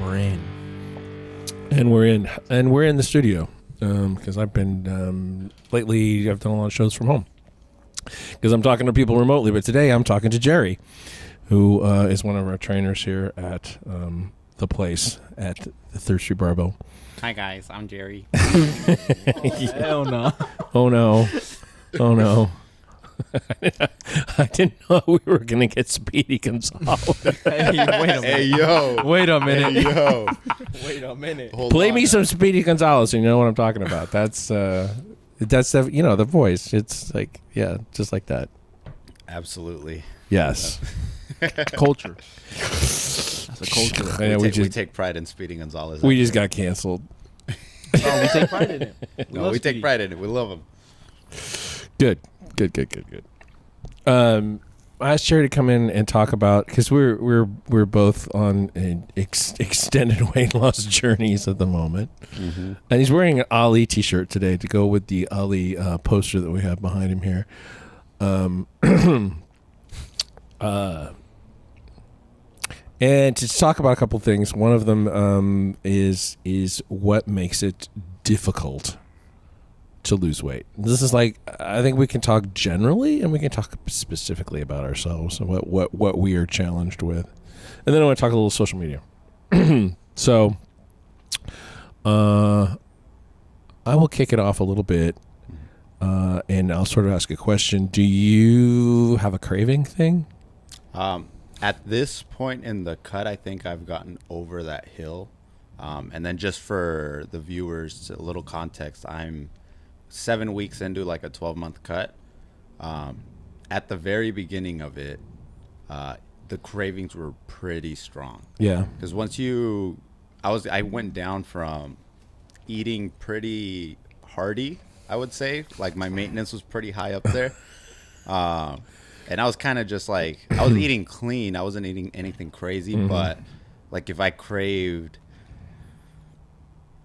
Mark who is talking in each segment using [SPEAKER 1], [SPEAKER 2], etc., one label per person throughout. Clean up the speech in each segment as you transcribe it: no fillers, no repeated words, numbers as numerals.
[SPEAKER 1] we're in. And we're in the studio because I've been lately. I've done a lot of shows from home because I'm talking to people remotely. But today I'm talking to Jerry, who is one of our trainers here at the place at the Third Street Barbell.
[SPEAKER 2] Hi guys, I'm Jerry.
[SPEAKER 3] Hell no!
[SPEAKER 1] Oh no! Oh no! I didn't know we were gonna get Speedy Gonzalez.
[SPEAKER 3] Hey, wait a minute.
[SPEAKER 4] Hey, yo.
[SPEAKER 3] Wait a minute.
[SPEAKER 4] Hey, yo.
[SPEAKER 3] Wait a minute.
[SPEAKER 1] Play me some Speedy Gonzalez, and you know what I'm talking about. That's the, the voice. It's like, yeah, just like that.
[SPEAKER 4] Absolutely.
[SPEAKER 1] Yes.
[SPEAKER 3] Culture. That's a culture.
[SPEAKER 1] I know,
[SPEAKER 4] We take pride in Speedy Gonzalez.
[SPEAKER 1] We just got canceled.
[SPEAKER 3] Oh, we take pride in it.
[SPEAKER 4] We take pride in it. We love him.
[SPEAKER 1] Good. I asked Jerry to come in and talk about, because we're both on extended weight loss journeys at the moment, and he's wearing an Ali T-shirt today to go with the Ali poster that we have behind him here. And to talk about a couple things. One of them is what makes it difficult to lose weight. This is like, I think we can talk generally and we can talk specifically about ourselves and what we are challenged with. And then I want to talk a little social media. So I will kick it off a little bit and I'll sort of ask a question. Do you have a craving thing?
[SPEAKER 4] At this point in the cut, I think I've gotten over that hill. And then just for the viewers, a little context, I'm 7 weeks into like a 12-month cut. At the very beginning of it, the cravings were pretty strong.
[SPEAKER 1] Yeah.
[SPEAKER 4] Because I went down from eating pretty hearty, I would say. Like my maintenance was pretty high up there. And I was kind of just like, I was eating clean. I wasn't eating anything crazy, but like if I craved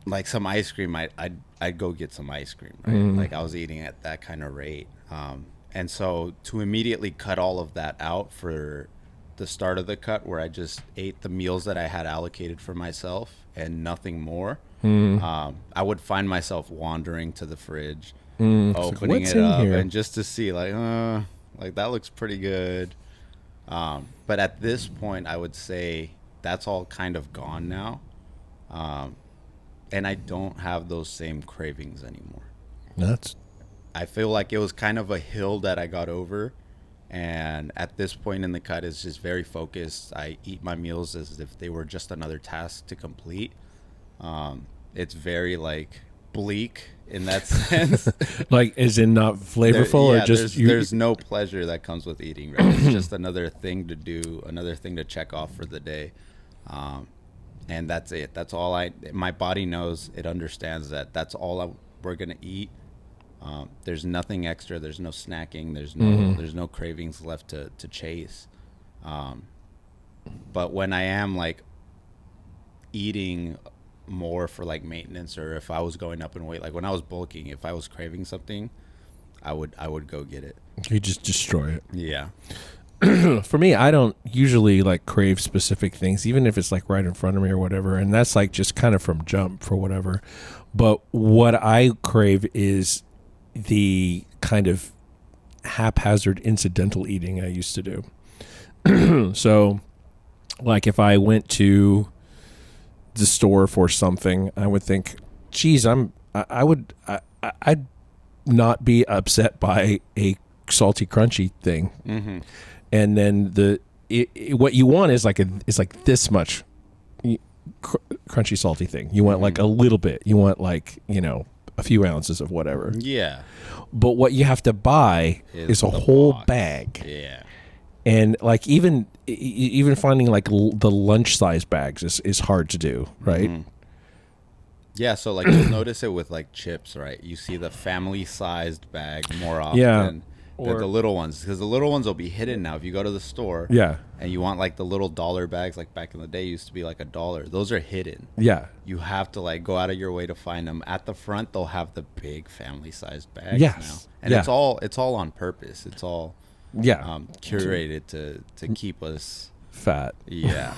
[SPEAKER 4] like some ice cream, I'd go get some ice cream, right? Like I was eating at that kind of rate. And so to immediately cut all of that out for the start of the cut, where I just ate the meals that I had allocated for myself and nothing more, I would find myself wandering to the fridge, opening it up, and just to see like that looks pretty good. But at this point, I would say that's all kind of gone now. And I don't have those same cravings anymore. I feel like it was kind of a hill that I got over. And at this point in the cut, it's just very focused. I eat my meals as if they were just another task to complete. It's very like bleak in that sense.
[SPEAKER 1] Like, is it not flavorful or just
[SPEAKER 4] there's no pleasure that comes with eating, right? It's just another thing to do, another thing to check off for the day. And that's it. That's all my body knows. It understands that that's all we're going to eat. There's nothing extra. There's no snacking. There's no cravings left to chase. But when I am like eating more for like maintenance, or if I was going up in weight, like when I was bulking, if I was craving something, I would go get it.
[SPEAKER 1] You just destroy it.
[SPEAKER 4] Yeah.
[SPEAKER 1] For me, I don't usually like crave specific things, even if it's like right in front of me or whatever. And that's like just kind of from jump for whatever. But what I crave is the kind of haphazard incidental eating I used to do. So like if I went to the store for something, I would think, geez, I'd not be upset by a salty crunchy thing. And then what you want is like this much crunchy salty thing. You want like a little bit. You want like, a few ounces of whatever.
[SPEAKER 4] Yeah.
[SPEAKER 1] But what you have to buy is a whole bag.
[SPEAKER 4] Yeah.
[SPEAKER 1] And like even finding like the lunch size bags is hard to do, right?
[SPEAKER 4] Yeah, so like you'll notice it with like chips, right? You see the family sized bag more often.
[SPEAKER 1] Yeah.
[SPEAKER 4] Or the little ones, because the little ones will be hidden now. If you go to the store, and you want like the little dollar bags, like back in the day used to be like $1. Those are hidden.
[SPEAKER 1] Yeah,
[SPEAKER 4] you have to like go out of your way to find them. At the front, they'll have the big family-sized bags now, and it's all on purpose. It's all curated to keep us
[SPEAKER 1] fat.
[SPEAKER 4] Yeah.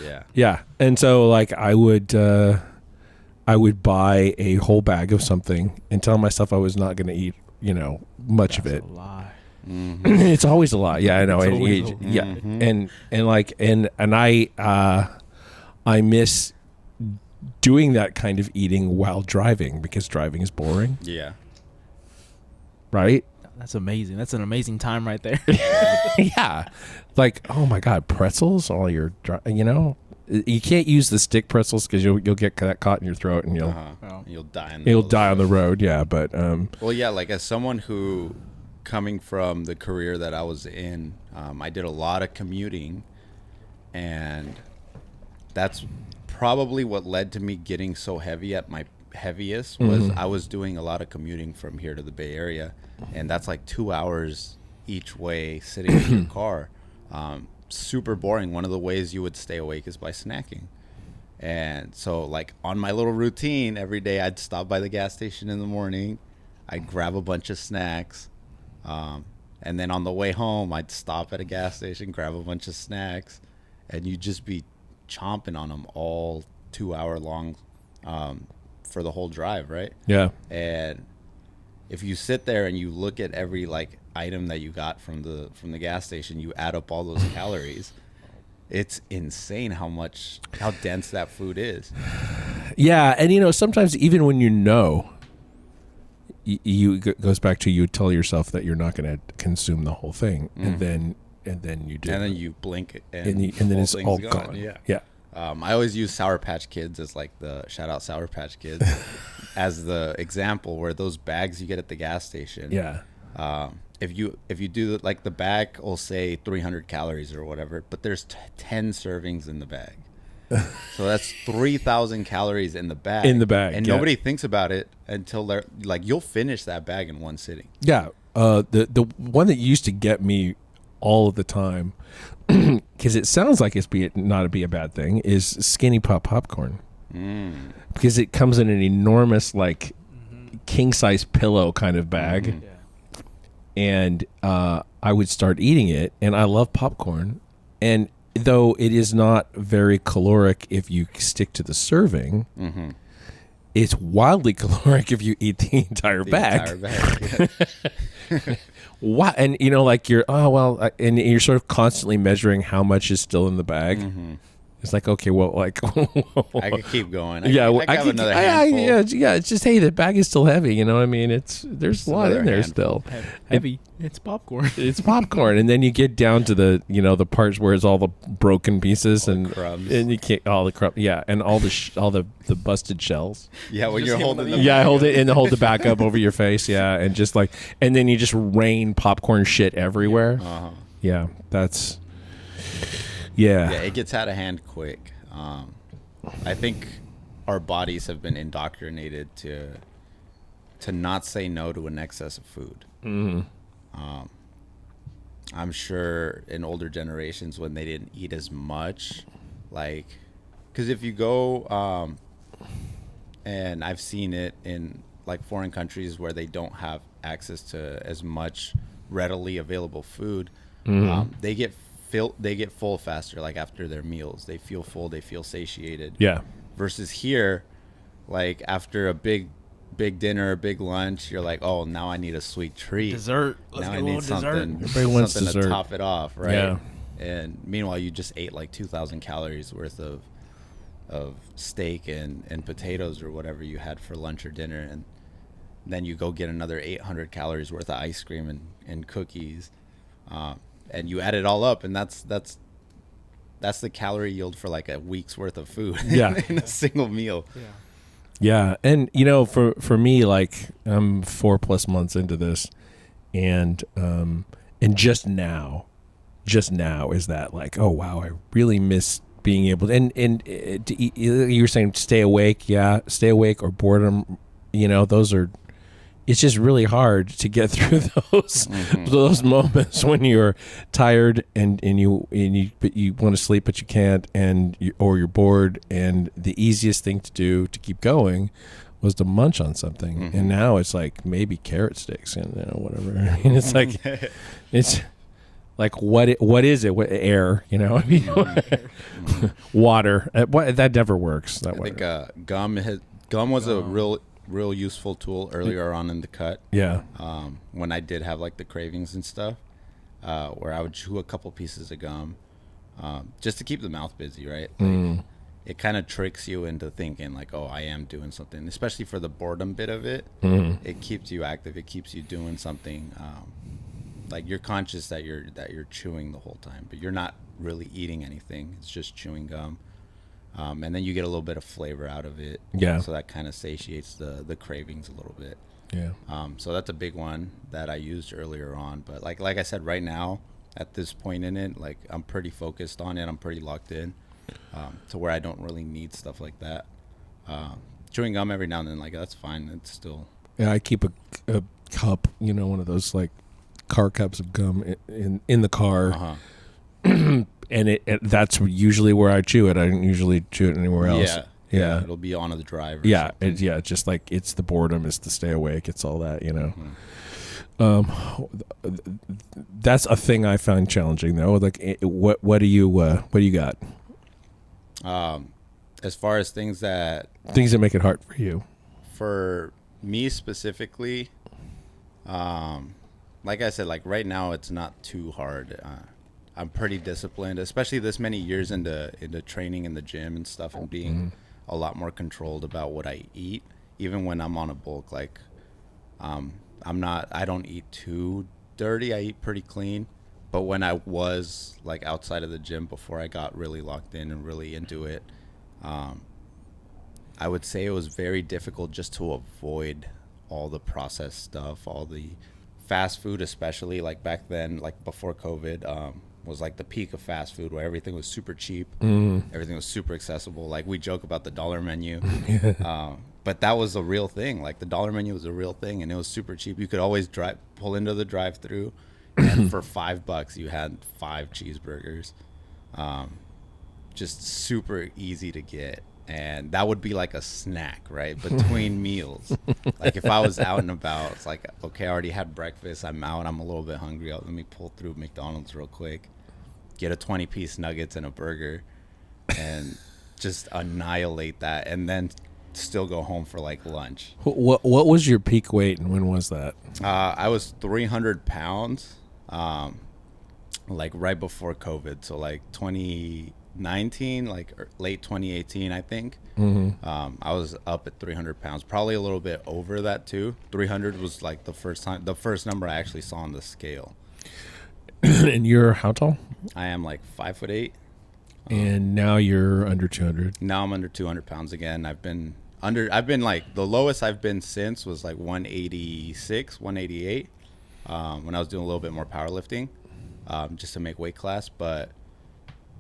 [SPEAKER 4] Yeah.
[SPEAKER 1] Yeah. And so like I would buy a whole bag of something and tell myself I was not going to eat, much of it.
[SPEAKER 3] That's a lie.
[SPEAKER 1] It's always a lot. Yeah, I know.
[SPEAKER 3] It's
[SPEAKER 1] And,
[SPEAKER 3] always
[SPEAKER 1] yeah.
[SPEAKER 4] Mhm.
[SPEAKER 1] And I miss doing that kind of eating while driving because driving is boring,
[SPEAKER 4] Yeah.
[SPEAKER 1] right?
[SPEAKER 3] That's amazing. That's an amazing time right there.
[SPEAKER 1] Yeah. Like, oh my God, pretzels, all your, you can't use the stick pretzels because you'll get that caught in your throat and
[SPEAKER 3] Oh.
[SPEAKER 4] You'll die.
[SPEAKER 1] you'll die on the road. Yeah. But,
[SPEAKER 4] Well, yeah, like as someone who, coming from the career that I was in, I did a lot of commuting, and that's probably what led to me getting so heavy at my heaviest was I was doing a lot of commuting from here to the Bay Area, and that's like 2 hours each way sitting in your car. Super boring. One of the ways you would stay awake is by snacking. And so like on my little routine every day, I'd stop by the gas station in the morning, I'd grab a bunch of snacks, and then on the way home I'd stop at a gas station, grab a bunch of snacks, and you'd just be chomping on them all 2 hour long for the whole drive, right?
[SPEAKER 1] yeah.
[SPEAKER 4] And if you sit there and you look at every like item that you got from the gas station, you add up all those calories. It's insane how dense that food is.
[SPEAKER 1] Yeah. And, sometimes even when it goes back to you tell yourself that you're not going to consume the whole thing. And then you do.
[SPEAKER 4] And then you blink and
[SPEAKER 1] and then
[SPEAKER 4] whole
[SPEAKER 1] it's
[SPEAKER 4] thing's
[SPEAKER 1] all gone.
[SPEAKER 4] Yeah.
[SPEAKER 1] Yeah.
[SPEAKER 4] I always use Sour Patch Kids as like the shout out Sour Patch Kids as the example where those bags you get at the gas station.
[SPEAKER 1] Yeah.
[SPEAKER 4] If you do like the bag will say 300 calories or whatever, but there's 10 servings in the bag. So that's 3,000 calories in the bag.
[SPEAKER 1] In the bag,
[SPEAKER 4] and
[SPEAKER 1] yeah.
[SPEAKER 4] nobody thinks about it until they're like, you'll finish that bag in one sitting.
[SPEAKER 1] Yeah. The one that used to get me all of the time, because it sounds like it's not be a bad thing, is Skinny Pop popcorn. Because it comes in an enormous like king size pillow kind of bag. And I would start eating it, and I love popcorn. And though it is not very caloric if you stick to the serving, it's wildly caloric if you eat the entire bag.
[SPEAKER 4] Yeah.
[SPEAKER 1] What? And like and you're sort of constantly measuring how much is still in the bag. It's like, okay, well, like
[SPEAKER 4] I could keep going.
[SPEAKER 1] I
[SPEAKER 4] could have another handful.
[SPEAKER 1] yeah. It's just, hey, the bag is still heavy. You know what I mean? There's a lot in
[SPEAKER 4] another
[SPEAKER 1] there
[SPEAKER 4] handful.
[SPEAKER 1] still.
[SPEAKER 3] Heavy. It's popcorn.
[SPEAKER 1] It's popcorn, and then you get down to the the parts where it's all the broken pieces and
[SPEAKER 4] crumbs.
[SPEAKER 1] and you can't all the crumb. Yeah, and all the busted shells.
[SPEAKER 4] Yeah, when
[SPEAKER 3] Just
[SPEAKER 4] you're
[SPEAKER 3] hit
[SPEAKER 4] holding
[SPEAKER 3] one
[SPEAKER 4] the
[SPEAKER 3] of
[SPEAKER 1] Yeah, I hold it and hold the back up over your face. Yeah, and just like, and then you just rain popcorn shit everywhere. Yeah, that's.
[SPEAKER 4] Yeah, it gets out of hand quick. I think our bodies have been indoctrinated to not say no to an excess of food. I'm sure in older generations when they didn't eat as much, like, because if you go, and I've seen it in like foreign countries where they don't have access to as much readily available food, they get full faster, like after their meals. They feel full, they feel satiated.
[SPEAKER 1] Yeah.
[SPEAKER 4] Versus here, like after a big dinner, a big lunch, you're like, oh, now I need a sweet treat.
[SPEAKER 3] Dessert. Let's
[SPEAKER 4] now
[SPEAKER 3] get
[SPEAKER 4] I
[SPEAKER 3] a
[SPEAKER 4] need
[SPEAKER 3] little dessert.
[SPEAKER 4] something,
[SPEAKER 1] Everybody wants
[SPEAKER 4] something
[SPEAKER 1] dessert.
[SPEAKER 4] to top it off, right?
[SPEAKER 1] Yeah.
[SPEAKER 4] And meanwhile, you just ate like 2,000 calories worth of steak and potatoes or whatever you had for lunch or dinner, and then you go get another 800 calories worth of ice cream and cookies. And you add it all up, and that's the calorie yield for like a week's worth of food in a single meal.
[SPEAKER 1] Yeah, and for me, like I'm 4+ months into this, and just now is that like, oh wow, I really miss being able to, and to eat, you were saying stay awake, or boredom, those are. It's just really hard to get through those moments when you're tired and you want to sleep but you can't, or you're bored, and the easiest thing to do to keep going was to munch on something. And now it's like maybe carrot sticks and whatever. I mean, it's like Like what is it? What air? You know, water. That never works.
[SPEAKER 4] I think gum was a real useful tool earlier on in the cut.
[SPEAKER 1] Yeah.
[SPEAKER 4] When I did have like the cravings and stuff, where I would chew a couple pieces of gum, just to keep the mouth busy, right? Like, it kind of tricks you into thinking like, oh, I am doing something, especially for the boredom bit of it. It keeps you active. It keeps you doing something. Like you're conscious that you're chewing the whole time, but you're not really eating anything. It's just chewing gum. And then you get a little bit of flavor out of it.
[SPEAKER 1] Yeah.
[SPEAKER 4] So that kind of satiates the cravings a little bit.
[SPEAKER 1] Yeah.
[SPEAKER 4] So that's a big one that I used earlier on. But like I said, right now, at this point in it, like I'm pretty focused on it. I'm pretty locked in. To where I don't really need stuff like that. Chewing gum every now and then, like that's fine. It's still.
[SPEAKER 1] Yeah, I keep a cup, one of those like car cups of gum in the car, and that's usually where I chew it. I don't usually chew it anywhere else. Yeah.
[SPEAKER 4] It'll be on the drive.
[SPEAKER 1] Just like it's the boredom, it's the stay awake, it's all that, That's a thing I find challenging though. Like, what do you got?
[SPEAKER 4] As far as things that
[SPEAKER 1] make it hard for you.
[SPEAKER 4] For me specifically, like I said, like right now it's not too hard. I'm pretty disciplined, especially this many years into training in the gym and stuff, and being a lot more controlled about what I eat, even when I'm on a bulk. Like, I don't eat too dirty. I eat pretty clean. But when I was like outside of the gym before I got really locked in and really into it, I would say it was very difficult just to avoid all the processed stuff, all the fast food, especially like back then, like before COVID, was like the peak of fast food where everything was super cheap. Everything was super accessible. Like we joke about the dollar menu, but that was a real thing. Like the dollar menu was a real thing, and it was super cheap. You could always pull into the drive-through, and for $5 you had 5 cheeseburgers. Just super easy to get, and that would be like a snack right between meals. Like if I was out and about, it's like, okay, I already had breakfast, I'm out, I'm a little bit hungry, let me pull through McDonald's real quick, get a 20-piece nuggets and a burger, and just annihilate that, and then still go home for like lunch.
[SPEAKER 1] What was your peak weight, and when was that?
[SPEAKER 4] I was 300 pounds, like right before COVID, so like 2019, like late 2018, I think. I was up at 300 pounds, probably a little bit over that too. 300 was like the first number I actually saw on the scale.
[SPEAKER 1] And you're how tall?
[SPEAKER 4] I am like 5'8".
[SPEAKER 1] And now you're under 200.
[SPEAKER 4] Now I'm under 200 pounds again. I've been like, the lowest I've been since was like 186, 188, when I was doing a little bit more powerlifting, just to make weight class. But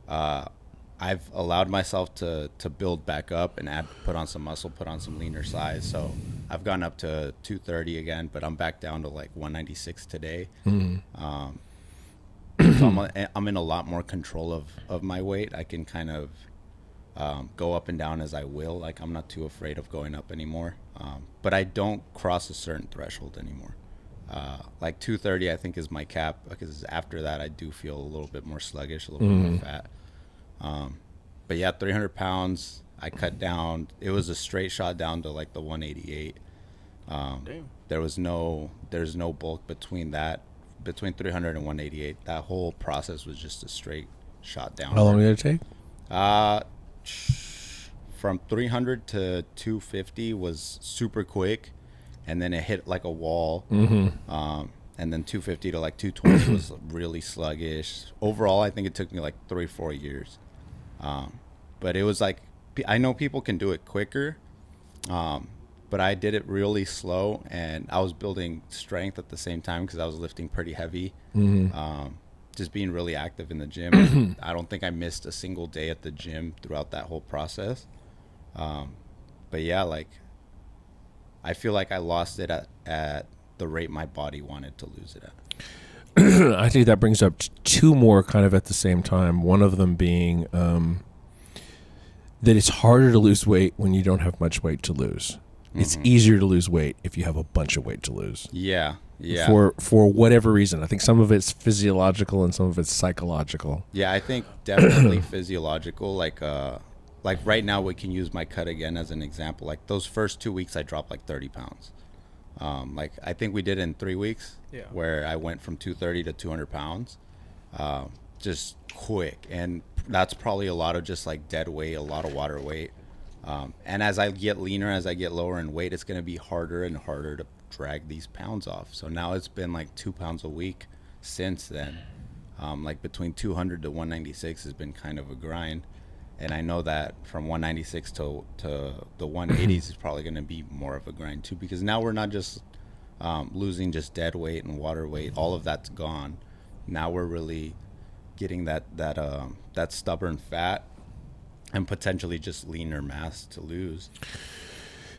[SPEAKER 4] I've allowed myself to build back up and put on some muscle, put on some leaner size. So I've gone up to 230 again, but I'm back down to like 196 today. So I'm in a lot more control of my weight. I can kind of go up and down as I will. Like I'm not too afraid of going up anymore. But I don't cross a certain threshold anymore. Like 230 I think is my cap, because after that I do feel a little bit more sluggish, a little bit more fat. But yeah, 300 pounds I cut down. It was a straight shot down to like the 188. There's no bulk between 300 and 188. That whole process was just a straight shot down.
[SPEAKER 1] How long did it take?
[SPEAKER 4] From 300 to 250 was super quick, and then it hit like a wall. And then 250 to like 220 was really sluggish. Overall, I think it took me like 3-4 years. But it was like, I know people can do it quicker, but I did it really slow, and I was building strength at the same time because I was lifting pretty heavy. Just being really active in the gym. I don't think I missed a single day at the gym throughout that whole process. But yeah, like I feel like I lost it at the rate my body wanted to lose it at.
[SPEAKER 1] I think that brings up two more kind of at the same time. One of them being that it's harder to lose weight when you don't have much weight to lose. It's easier to lose weight if you have a bunch of weight to lose.
[SPEAKER 4] Yeah.
[SPEAKER 1] For whatever reason. I think some of it's physiological and some of it's psychological.
[SPEAKER 4] Yeah, I think definitely physiological. Like right now, we can use my cut again as an example. Like those first 2 weeks, I dropped like 30 pounds. Like I think we did it in 3 weeks, where I went from 230 to 200 pounds, just quick. And that's probably a lot of just like dead weight, a lot of water weight. And as I get leaner, as I get lower in weight, it's going to be harder and harder to drag these pounds off. So now it's been like 2 pounds a week since then. Like between 200 to 196 has been kind of a grind. And I know that from 196 to the 180s is probably going to be more of a grind too, because now we're not just losing just dead weight and water weight. All of that's gone. Now we're really getting that stubborn fat and potentially just leaner mass to lose.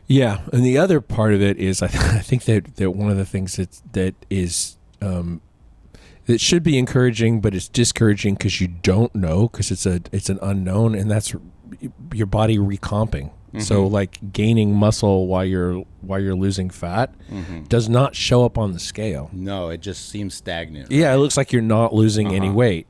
[SPEAKER 1] Yeah, and the other part of it is I think that one of the things that is that should be encouraging, but it's discouraging because you don't know, because it's an unknown, and that's your body recomping. So like gaining muscle while you're losing fat does not show up on the scale.
[SPEAKER 4] No, it just seems stagnant. Right?
[SPEAKER 1] Yeah, it looks like you're not losing any weight.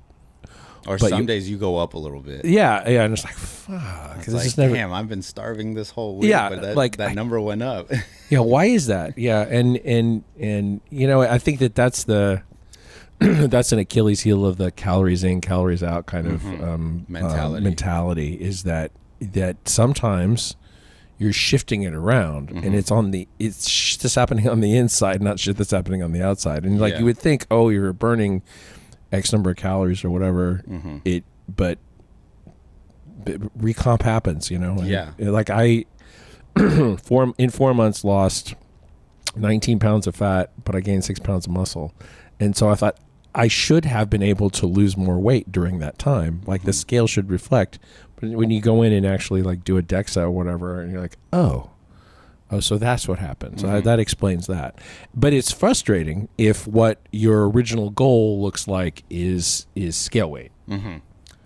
[SPEAKER 4] Or
[SPEAKER 1] but
[SPEAKER 4] some days you go up a little bit.
[SPEAKER 1] Yeah, and it's like, fuck.
[SPEAKER 4] It's like, damn, I've been starving this whole week, but that number went up.
[SPEAKER 1] Yeah, why is that? Yeah, and you know, I think that's that's an Achilles heel of the calories in, calories out kind of mentality is that sometimes you're shifting it around and it's shit that's happening on the inside, not shit that's happening on the outside. And like you would think, oh, you're burning X number of calories or whatever, but recomp happens, you know? And like I, in 4 months lost 19 pounds of fat, but I gained 6 pounds of muscle. And so I thought I should have been able to lose more weight during that time. Like the scale should reflect. But when you go in and actually like do a DEXA or whatever, and you're like, oh, so that's what happened. So that explains that. But it's frustrating if what your original goal looks like is scale weight.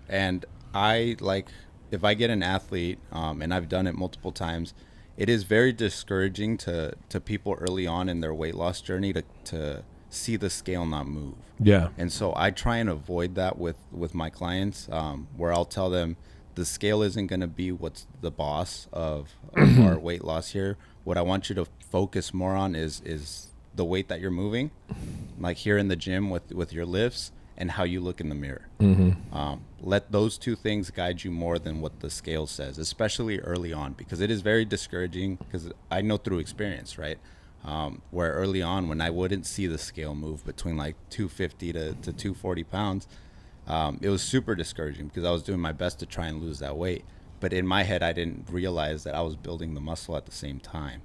[SPEAKER 4] And I like, if I get an athlete, and I've done it multiple times, it is very discouraging to people early on in their weight loss journey to see the scale not move.
[SPEAKER 1] Yeah.
[SPEAKER 4] And so I try and avoid that with my clients, where I'll tell them the scale isn't going to be what's the boss of our weight loss here. What I want you to focus more on is the weight that you're moving, like here in the gym with your lifts, and how you look in the mirror. Let those two things guide you more than what the scale says, especially early on, because it is very discouraging, because I know through experience, right? Where early on, when I wouldn't see the scale move between like 250 to 240 pounds, it was super discouraging, because I was doing my best to try and lose that weight. But in my head, I didn't realize that I was building the muscle at the same time.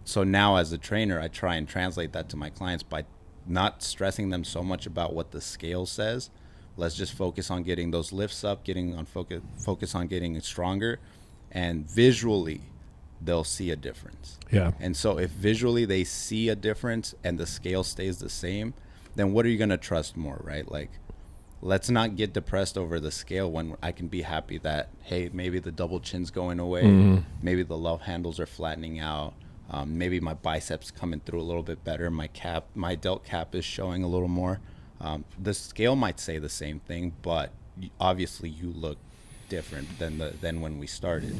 [SPEAKER 4] So now as a trainer, I try and translate that to my clients by not stressing them so much about what the scale says. Let's just focus on getting those lifts up, focus on getting stronger, and visually they'll see a difference.
[SPEAKER 1] Yeah.
[SPEAKER 4] And so if visually they see a difference and the scale stays the same, then what are you going to trust more, right? Like, let's not get depressed over the scale when I can be happy that, hey, maybe the double chin's going away, maybe the love handles are flattening out, maybe my biceps coming through a little bit better, my delt cap is showing a little more. The scale might say the same thing, but obviously you look different than when we started,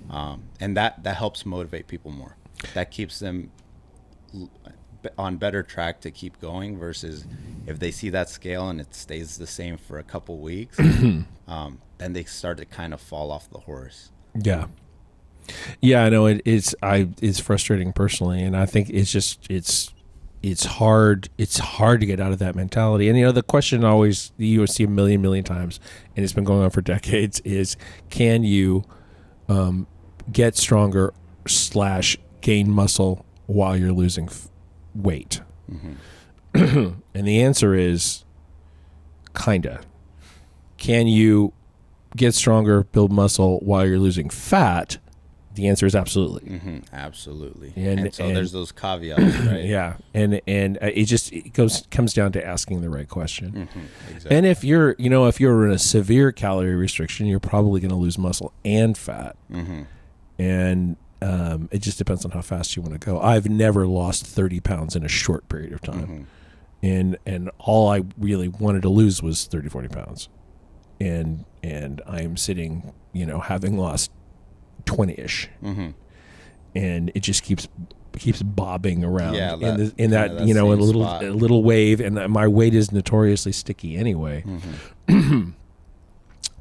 [SPEAKER 4] and that helps motivate people more. That keeps them on better track to keep going, versus if they see that scale and it stays the same for a couple weeks, then they start to kind of fall off the horse.
[SPEAKER 1] Yeah, I know it's frustrating personally, and I think it's hard to get out of that mentality. And you know, the question always you see a million times, and it's been going on for decades, is can you get stronger / gain muscle while you're losing weight? And the answer is kinda. Can you get stronger, build muscle while you're losing fat? The answer is absolutely.
[SPEAKER 4] Absolutely. And so there's those caveats, right?
[SPEAKER 1] Yeah. And it comes down to asking the right question.
[SPEAKER 4] Exactly.
[SPEAKER 1] And if you're in a severe calorie restriction, you're probably going to lose muscle and fat. And It just depends on how fast you want to go. I've never lost 30 pounds in a short period of time. And all I really wanted to lose was 30, 40 pounds. And I'm sitting, having lost 20-ish. And it just keeps bobbing around in that a little wave, and my weight is notoriously sticky anyway.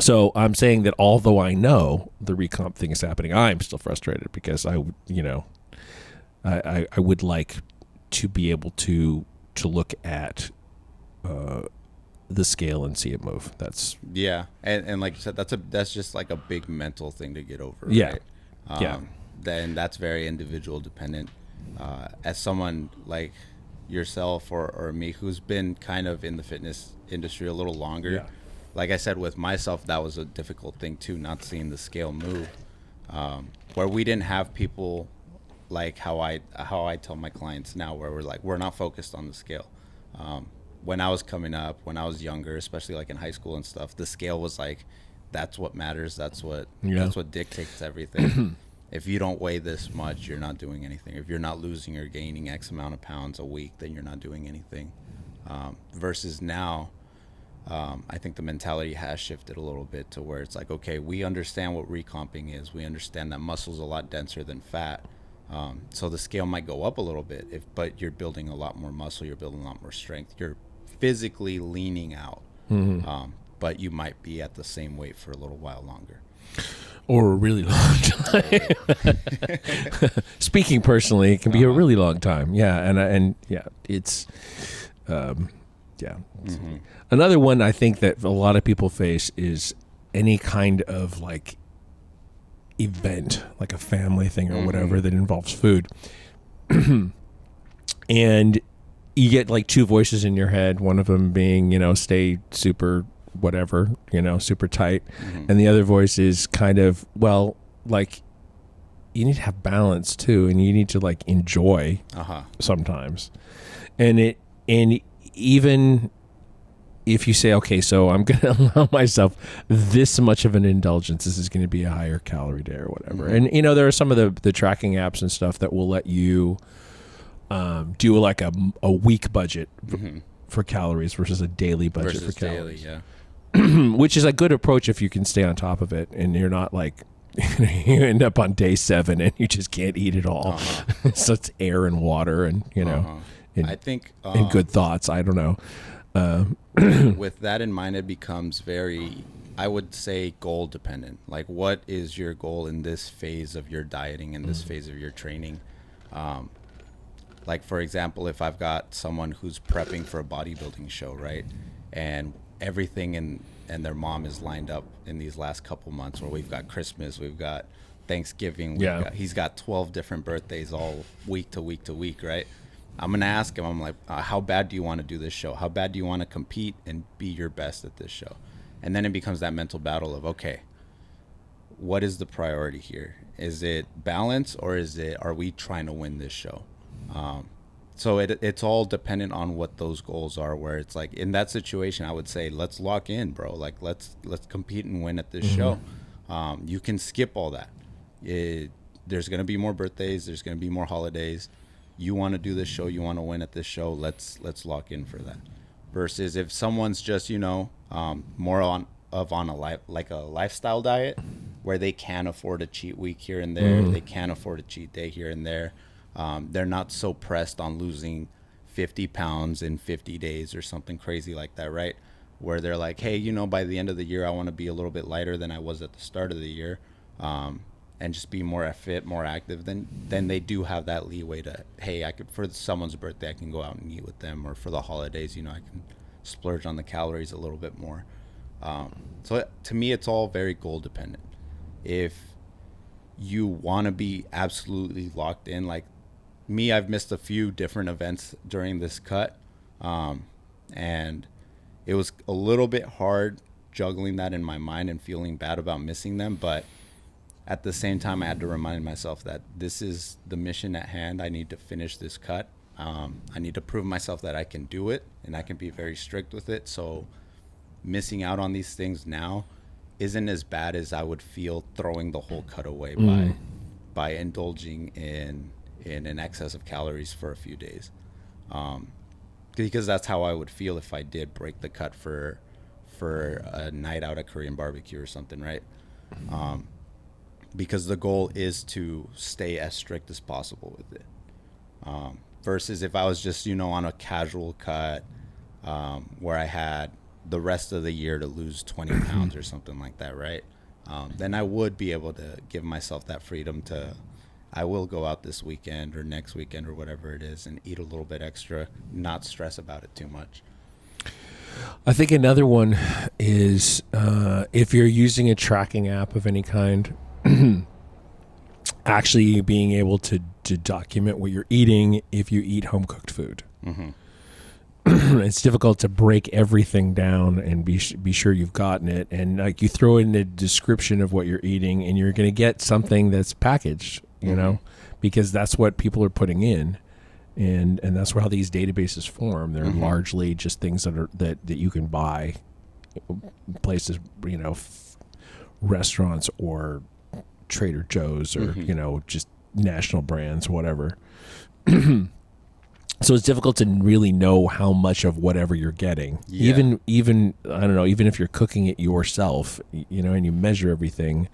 [SPEAKER 1] So I'm saying that although I know the recomp thing is happening, I'm still frustrated because I would like to be able to look at the scale and see it move. That's
[SPEAKER 4] and like you said, that's just like a big mental thing to get over.
[SPEAKER 1] Yeah,
[SPEAKER 4] right? Then that's very individual dependent. As someone like yourself or me who's been kind of in the fitness industry a little longer, like I said, with myself, that was a difficult thing too, not seeing the scale move. Where we didn't have people like how I tell my clients now, where we're not focused on the scale. When I was coming up, when I was younger, especially like in high school and stuff, the scale was like, that's what matters. That's what dictates everything. If you don't weigh this much, you're not doing anything. If you're not losing or gaining X amount of pounds a week, then you're not doing anything. Versus now, I think the mentality has shifted a little bit to where it's like, okay, we understand what recomping is. We understand that muscle's a lot denser than fat. So the scale might go up a little bit, but you're building a lot more muscle. You're building a lot more strength. You're physically leaning out, but you might be at the same weight for a little while longer.
[SPEAKER 1] Or a really long time. Speaking personally, it can be a really long time. Yeah, it's Another one I think that a lot of people face is any kind of like event, like a family thing or whatever that involves food. And you get like two voices in your head, one of them being, stay super whatever, super tight. And the other voice is kind of, well, like you need to have balance too, and you need to like enjoy sometimes. And even if you say, okay, so I'm going to allow myself this much of an indulgence, this is going to be a higher calorie day or whatever. And, there are some of the tracking apps and stuff that will let you do like a week budget for calories versus a daily budget for calories. Which is a good approach if you can stay on top of it and you're not like, you end up on day 7 and you just can't eat it all. So it's air and water and,
[SPEAKER 4] I think
[SPEAKER 1] and good thoughts. I don't know.
[SPEAKER 4] With that in mind, it becomes very, I would say, goal dependent. Like, what is your goal in this phase of your dieting, in this phase of your training? Like, for example, if I've got someone who's prepping for a bodybuilding show, right? And everything and their mom is lined up in these last couple months where we've got Christmas, we've got Thanksgiving, he's got 12 different birthdays all week to week to week, right? I'm going to ask him, I'm like, how bad do you want to do this show? How bad do you want to compete and be your best at this show? And then it becomes that mental battle of, okay, what is the priority here? Is it balance or are we trying to win this show? So it's all dependent on what those goals are, where it's like in that situation, I would say, let's lock in, bro. Like let's compete and win at this show. You can skip all that. There's going to be more birthdays. There's going to be more holidays. You want to do this show, you want to win at this show, let's lock in for that. Versus if someone's just, more on a lifestyle diet where they can afford a cheat week here and there, they can afford a cheat day here and there. They're not so pressed on losing 50 pounds in 50 days or something crazy like that, right? Where they're like, hey, by the end of the year, I want to be a little bit lighter than I was at the start of the year. And just be more fit, more active, then they do have that leeway to, hey, I could, for someone's birthday, I can go out and eat with them, or for the holidays, I can splurge on the calories a little bit more. So to me, it's all very goal dependent. If you want to be absolutely locked in, like me, I've missed a few different events during this cut, and it was a little bit hard juggling that in my mind and feeling bad about missing them, but at the same time, I had to remind myself that this is the mission at hand. I need to finish this cut. I need to prove myself that I can do it, and I can be very strict with it. So missing out on these things now isn't as bad as I would feel throwing the whole cut away by indulging in an excess of calories for a few days, because that's how I would feel if I did break the cut for a night out at Korean barbecue or something, right? Because the goal is to stay as strict as possible with it, versus if I was just on a casual cut, where I had the rest of the year to lose 20 pounds or something like that, right? Then I would be able to give myself that freedom to, I will go out this weekend or next weekend or whatever it is and eat a little bit extra, not stress about it too much.
[SPEAKER 1] I think another one is if you're using a tracking app of any kind, actually being able to document what you're eating if you eat home-cooked food.
[SPEAKER 4] Mm-hmm.
[SPEAKER 1] It's difficult to break everything down and be sure you've gotten it. And like you throw in a description of what you're eating and you're going to get something that's packaged, you know, because that's what people are putting in. And that's how these databases form. They're largely just things that you can buy places, restaurants or Trader Joe's or, just national brands, whatever. So it's difficult to really know how much of whatever you're getting. Yeah. Even I don't know, even if you're cooking it yourself, and you measure everything,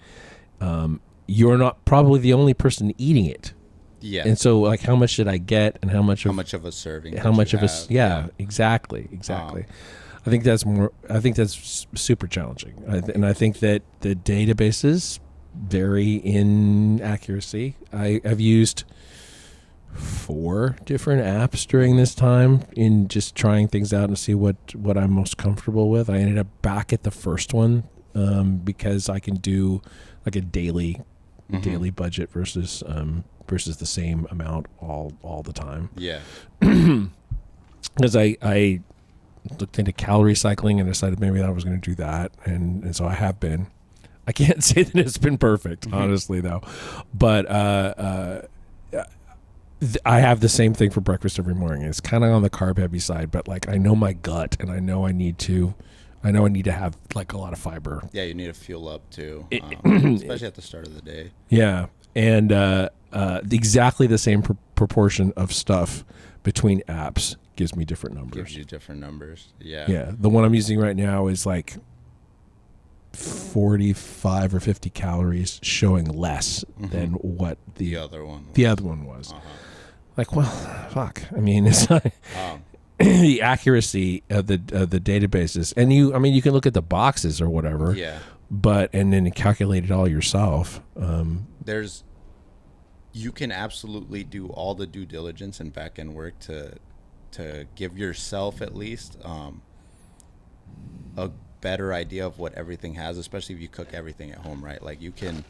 [SPEAKER 1] you're not probably the only person eating it.
[SPEAKER 4] Yeah.
[SPEAKER 1] And so like how much did I get and how much of
[SPEAKER 4] a serving?
[SPEAKER 1] How much of a exactly. I think that's super challenging. And I think that the databases vary in accuracy. I've used 4 different apps during this time in just trying things out and see what I'm most comfortable with. I ended up back at the first one because I can do like a daily budget versus the same amount all the time.
[SPEAKER 4] Yeah.
[SPEAKER 1] Because I looked into calorie cycling and decided maybe that I was going to do that, and so I have been. I can't say that it's been perfect, honestly, though, but I have the same thing for breakfast every morning. It's kind of on the carb heavy side, but like I know my gut and I know I need to have like a lot of fiber.
[SPEAKER 4] Yeah, you need to fuel up too, especially at the start of the day.
[SPEAKER 1] Yeah, and exactly the same proportion of stuff between apps gives me different numbers.
[SPEAKER 4] Gives you different numbers. Yeah.
[SPEAKER 1] Yeah, the one I'm using right now is like 45 or 50 calories, showing less than what the other one was. Like, well, fuck. I mean, it's not the accuracy of the databases, and you can look at the boxes or whatever.
[SPEAKER 4] Yeah.
[SPEAKER 1] And then calculate it all yourself.
[SPEAKER 4] You can absolutely do all the due diligence and back end work to give yourself at least a better idea of what everything has, especially if you cook everything at home, right? Like you can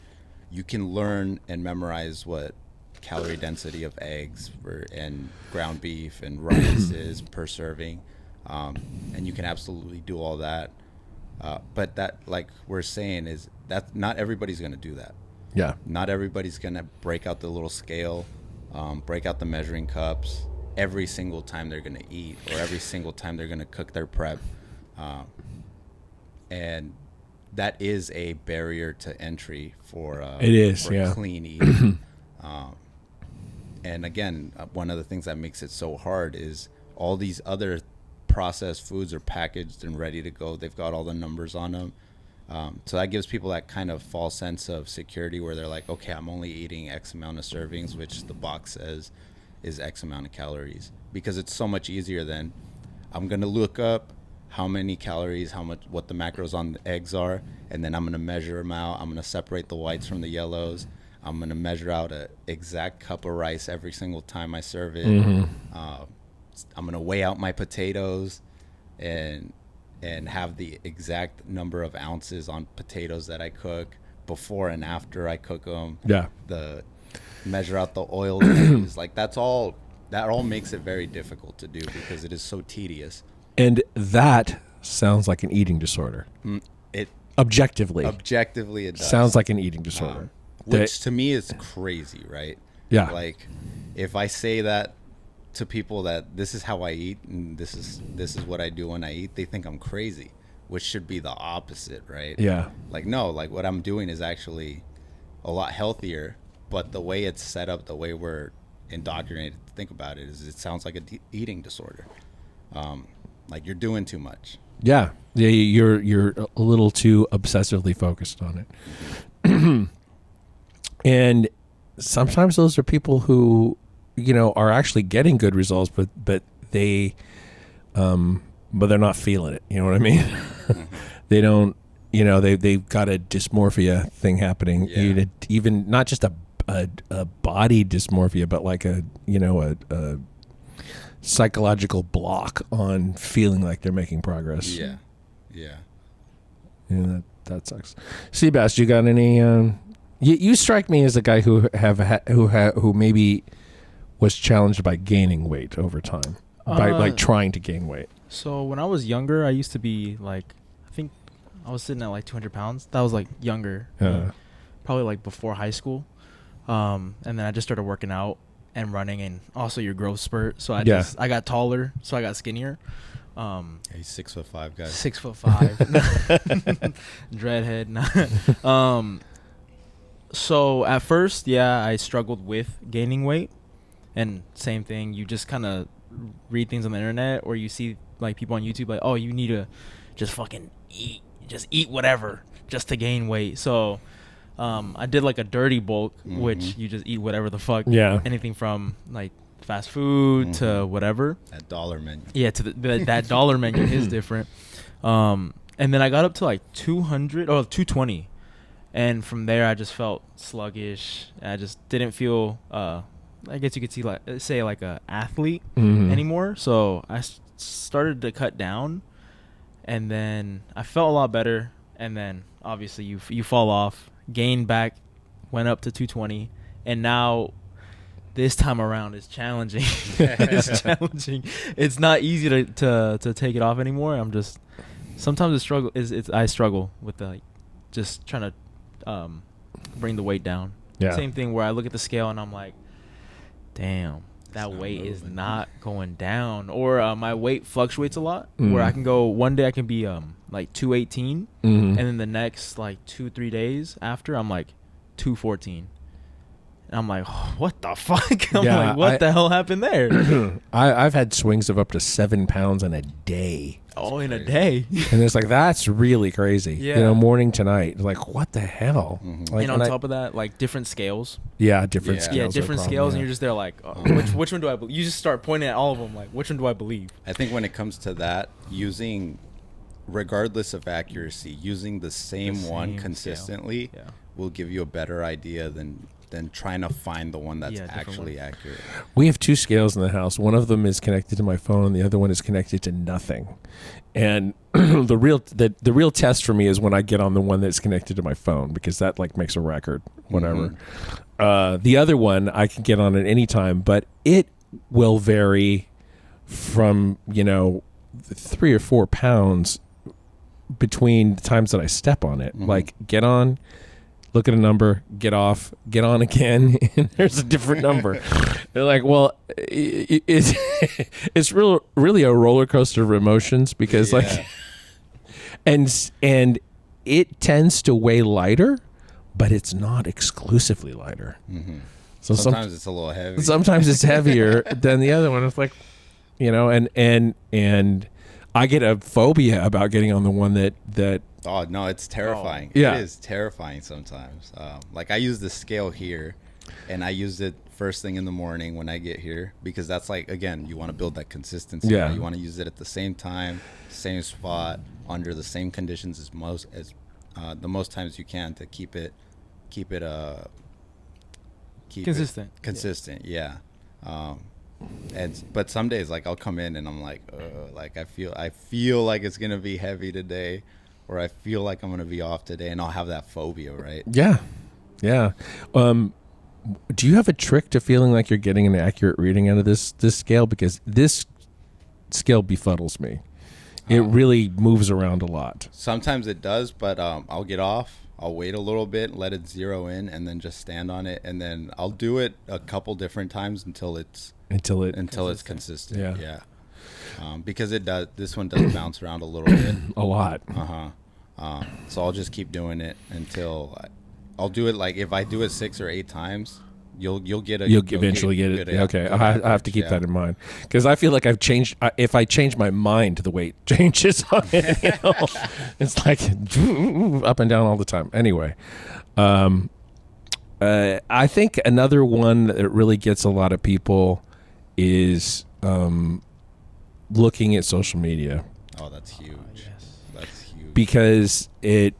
[SPEAKER 4] learn and memorize what calorie density of eggs and ground beef and rice is per serving, and you can absolutely do all that, but that, like we're saying, is that not everybody's going to do that.
[SPEAKER 1] Yeah,
[SPEAKER 4] not everybody's going to break out the little scale, break out the measuring cups every single time they're going to eat or every single time they're going to cook their prep. And that is a barrier to entry for clean eating. And again, one of the things that makes it so hard is all these other processed foods are packaged and ready to go. They've got all the numbers on them. So that gives people that kind of false sense of security where they're like, okay, I'm only eating X amount of servings, which the box says is X amount of calories, because it's so much easier than I'm going to look up how many calories, what the macros on the eggs are, and then I'm going to measure them out. I'm going to separate the whites from the yellows. I'm going to measure out an exact cup of rice every single time I serve it. I'm going to weigh out my potatoes and have the exact number of ounces on potatoes that I cook before and after I cook them.
[SPEAKER 1] Yeah.
[SPEAKER 4] Measure out the oil that I use. Like that all makes it very difficult to do because it is so tedious.
[SPEAKER 1] And that sounds like an eating disorder. Objectively,
[SPEAKER 4] it does.
[SPEAKER 1] Sounds like an eating disorder.
[SPEAKER 4] Which to me is crazy, right?
[SPEAKER 1] Yeah.
[SPEAKER 4] Like if I say that to people that this is how I eat and this is what I do when I eat, they think I'm crazy, which should be the opposite, right?
[SPEAKER 1] Yeah.
[SPEAKER 4] Like no, like what I'm doing is actually a lot healthier but the way it's set up, the way we're indoctrinated to think about it, is it sounds like a eating disorder. Like you're doing too much.
[SPEAKER 1] Yeah, you're a little too obsessively focused on it. And sometimes those are people who, are actually getting good results, but they're not feeling it. You know what I mean? They don't. They've got a dysmorphia thing happening.
[SPEAKER 4] Yeah.
[SPEAKER 1] Even not just a body dysmorphia, but like a psychological block on feeling like they're making progress.
[SPEAKER 4] Yeah.
[SPEAKER 1] That sucks. Sebastian, you got any? You strike me as a guy who maybe was challenged by gaining weight over time, by like trying to gain weight.
[SPEAKER 3] So when I was younger, I used to be like, I think I was sitting at like 200 pounds. That was like younger, probably like before high school. And then I just started working out and running, and also your growth spurt. So I got taller, so I got skinnier.
[SPEAKER 4] He's 6'5" guy.
[SPEAKER 3] 6'5", dreadhead. So at first, I struggled with gaining weight, and same thing. You just kind of read things on the internet, or you see like people on YouTube like, oh, you need to just fucking eat whatever just to gain weight. So I did like a dirty bulk, which you just eat whatever the fuck.
[SPEAKER 1] Yeah.
[SPEAKER 3] Anything from like fast food to whatever.
[SPEAKER 4] That dollar menu.
[SPEAKER 3] Yeah, to that dollar menu is different. And then I got up to like 220. And from there, I just felt sluggish. I just didn't feel, I guess you could say like a athlete anymore. So I started to cut down, and then I felt a lot better. And then obviously you fall off, gain back, went up to 220, and now this time around is challenging. It's challenging. It's not easy to take it off anymore. I'm just sometimes I struggle with just trying to bring the weight down.
[SPEAKER 1] Yeah.
[SPEAKER 3] Same thing where I look at the scale and I'm like, damn, that weight is not going down. Or my weight fluctuates a lot, where I can go one day I can be like 218, and then the next like 2-3 days after I'm like 214. And I'm like, oh, what the fuck? I'm like, what the hell happened there?
[SPEAKER 1] I've had swings of up to 7 pounds in a day.
[SPEAKER 3] Oh, in a day.
[SPEAKER 1] And it's like, that's really crazy.
[SPEAKER 3] Yeah.
[SPEAKER 1] Morning to night. Like, what the hell? Like,
[SPEAKER 3] and on top of that, like different scales.
[SPEAKER 1] Yeah, different scales.
[SPEAKER 3] Yeah, different scales, and you're just there like, oh, which one do I believe? You just start pointing at all of them like, which one do I believe?
[SPEAKER 4] I think when it comes to that, regardless of accuracy, using the same one consistently will give you a better idea than trying to find the one that's actually accurate.
[SPEAKER 1] We have 2 scales in the house. One of them is connected to my phone. The other one is connected to nothing. And the real test for me is when I get on the one that's connected to my phone, because that like makes a record, whatever. The other one I can get on at any time, but it will vary from 3 or 4 pounds between the times that I step on it. Like get on, look at a number, get off, get on again, and there's a different number. They're like, well, it's really a roller coaster of emotions, because like, and it tends to weigh lighter, but it's not exclusively lighter. So
[SPEAKER 4] sometimes it's a little heavy.
[SPEAKER 1] Sometimes it's heavier than the other one. It's like, and I get a phobia about getting on the one that.
[SPEAKER 4] Oh no, it's terrifying.
[SPEAKER 1] Yeah.
[SPEAKER 4] It is terrifying sometimes. Like I use the scale here, and I use it first thing in the morning when I get here, because that's like, again, you want to build that consistency.
[SPEAKER 1] Yeah.
[SPEAKER 4] Right? You want to use it at the same time, same spot, under the same conditions as the most times you can to keep it consistent. Yeah. But some days, like I'll come in and I'm like I feel like it's gonna be heavy today, or I feel like I'm going to be off today, and I'll have that phobia, right?
[SPEAKER 1] Yeah. Do you have a trick to feeling like you're getting an accurate reading out of this scale? Because this scale befuddles me. It really moves around a lot.
[SPEAKER 4] Sometimes it does, but I'll get off. I'll wait a little bit, let it zero in, and then just stand on it, and then I'll do it a couple different times until it's consistent. Yeah. Because this one does bounce around a little bit.
[SPEAKER 1] A lot.
[SPEAKER 4] So I'll just keep doing it until I'll do it like if I do it 6 or 8 times, you'll
[SPEAKER 1] eventually get it. Okay, I have to keep that in mind because I feel like I've changed. If I change my mind, the weight changes on it. You know? It's like up and down all the time. Anyway, I think another one that really gets a lot of people is looking at social media.
[SPEAKER 4] Oh, that's huge. That's huge
[SPEAKER 1] Because it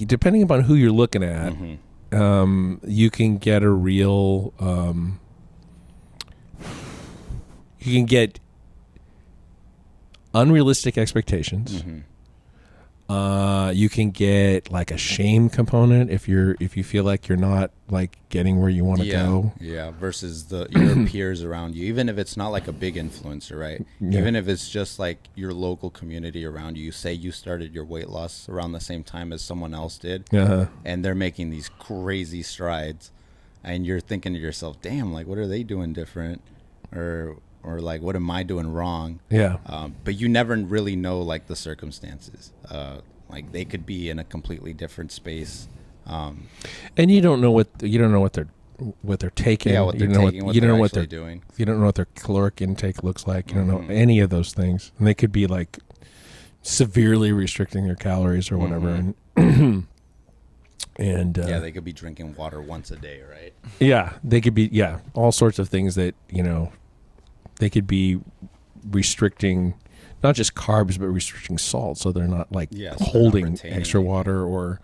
[SPEAKER 1] depending upon who you're looking at. You can get a real you can get unrealistic expectations. You can get like a shame component if you feel like you're not like getting where you want to go.
[SPEAKER 4] Yeah, versus your peers around you, even if it's not like a big influencer, right?
[SPEAKER 1] Yeah.
[SPEAKER 4] Even if it's just like your local community around you. Say you started your weight loss around the same time as someone else did, and they're making these crazy strides, and you're thinking to yourself, "Damn, like what are they doing different?" or like what am I doing wrong? But you never really know like the circumstances. Like they could be in a completely different space,
[SPEAKER 1] and you don't know what they're taking.
[SPEAKER 4] Yeah, what they're taking, what they're actually doing.
[SPEAKER 1] You don't know what their caloric intake looks like. You don't know any of those things, and they could be like severely restricting their calories or whatever. And
[SPEAKER 4] yeah, they could be drinking water once a day, right?
[SPEAKER 1] Yeah, they could be all sorts of things that they could be restricting not just carbs but restricting salt, so they're not like holding extra water or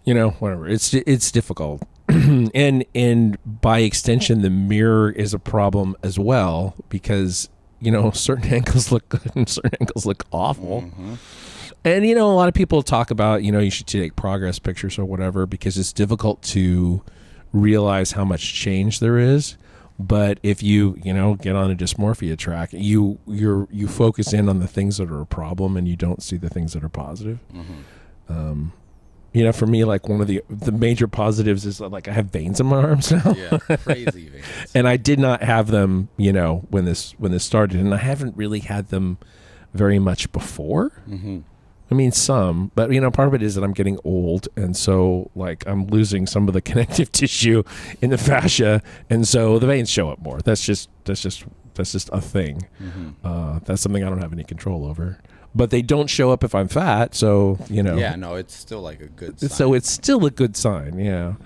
[SPEAKER 1] whatever. It's difficult. and by extension the mirror is a problem as well because certain ankles look good and certain ankles look awful. And a lot of people talk about you should take progress pictures or whatever because it's difficult to realize how much change there is. But if you get on a dysmorphia track, you focus in on the things that are a problem and you don't see the things that are positive. For me, like one of the major positives is like I have veins in my arms now.
[SPEAKER 4] Yeah, crazy veins.
[SPEAKER 1] And I did not have them, when this started, and I haven't really had them very much before. I mean, some, but part of it is that I'm getting old, and so like I'm losing some of the connective tissue in the fascia, and so the veins show up more. That's just a thing. That's something I don't have any control over. But they don't show up if I'm fat, so
[SPEAKER 4] Yeah, no, it's still like a good sign.
[SPEAKER 1] So it's still a good sign, yeah.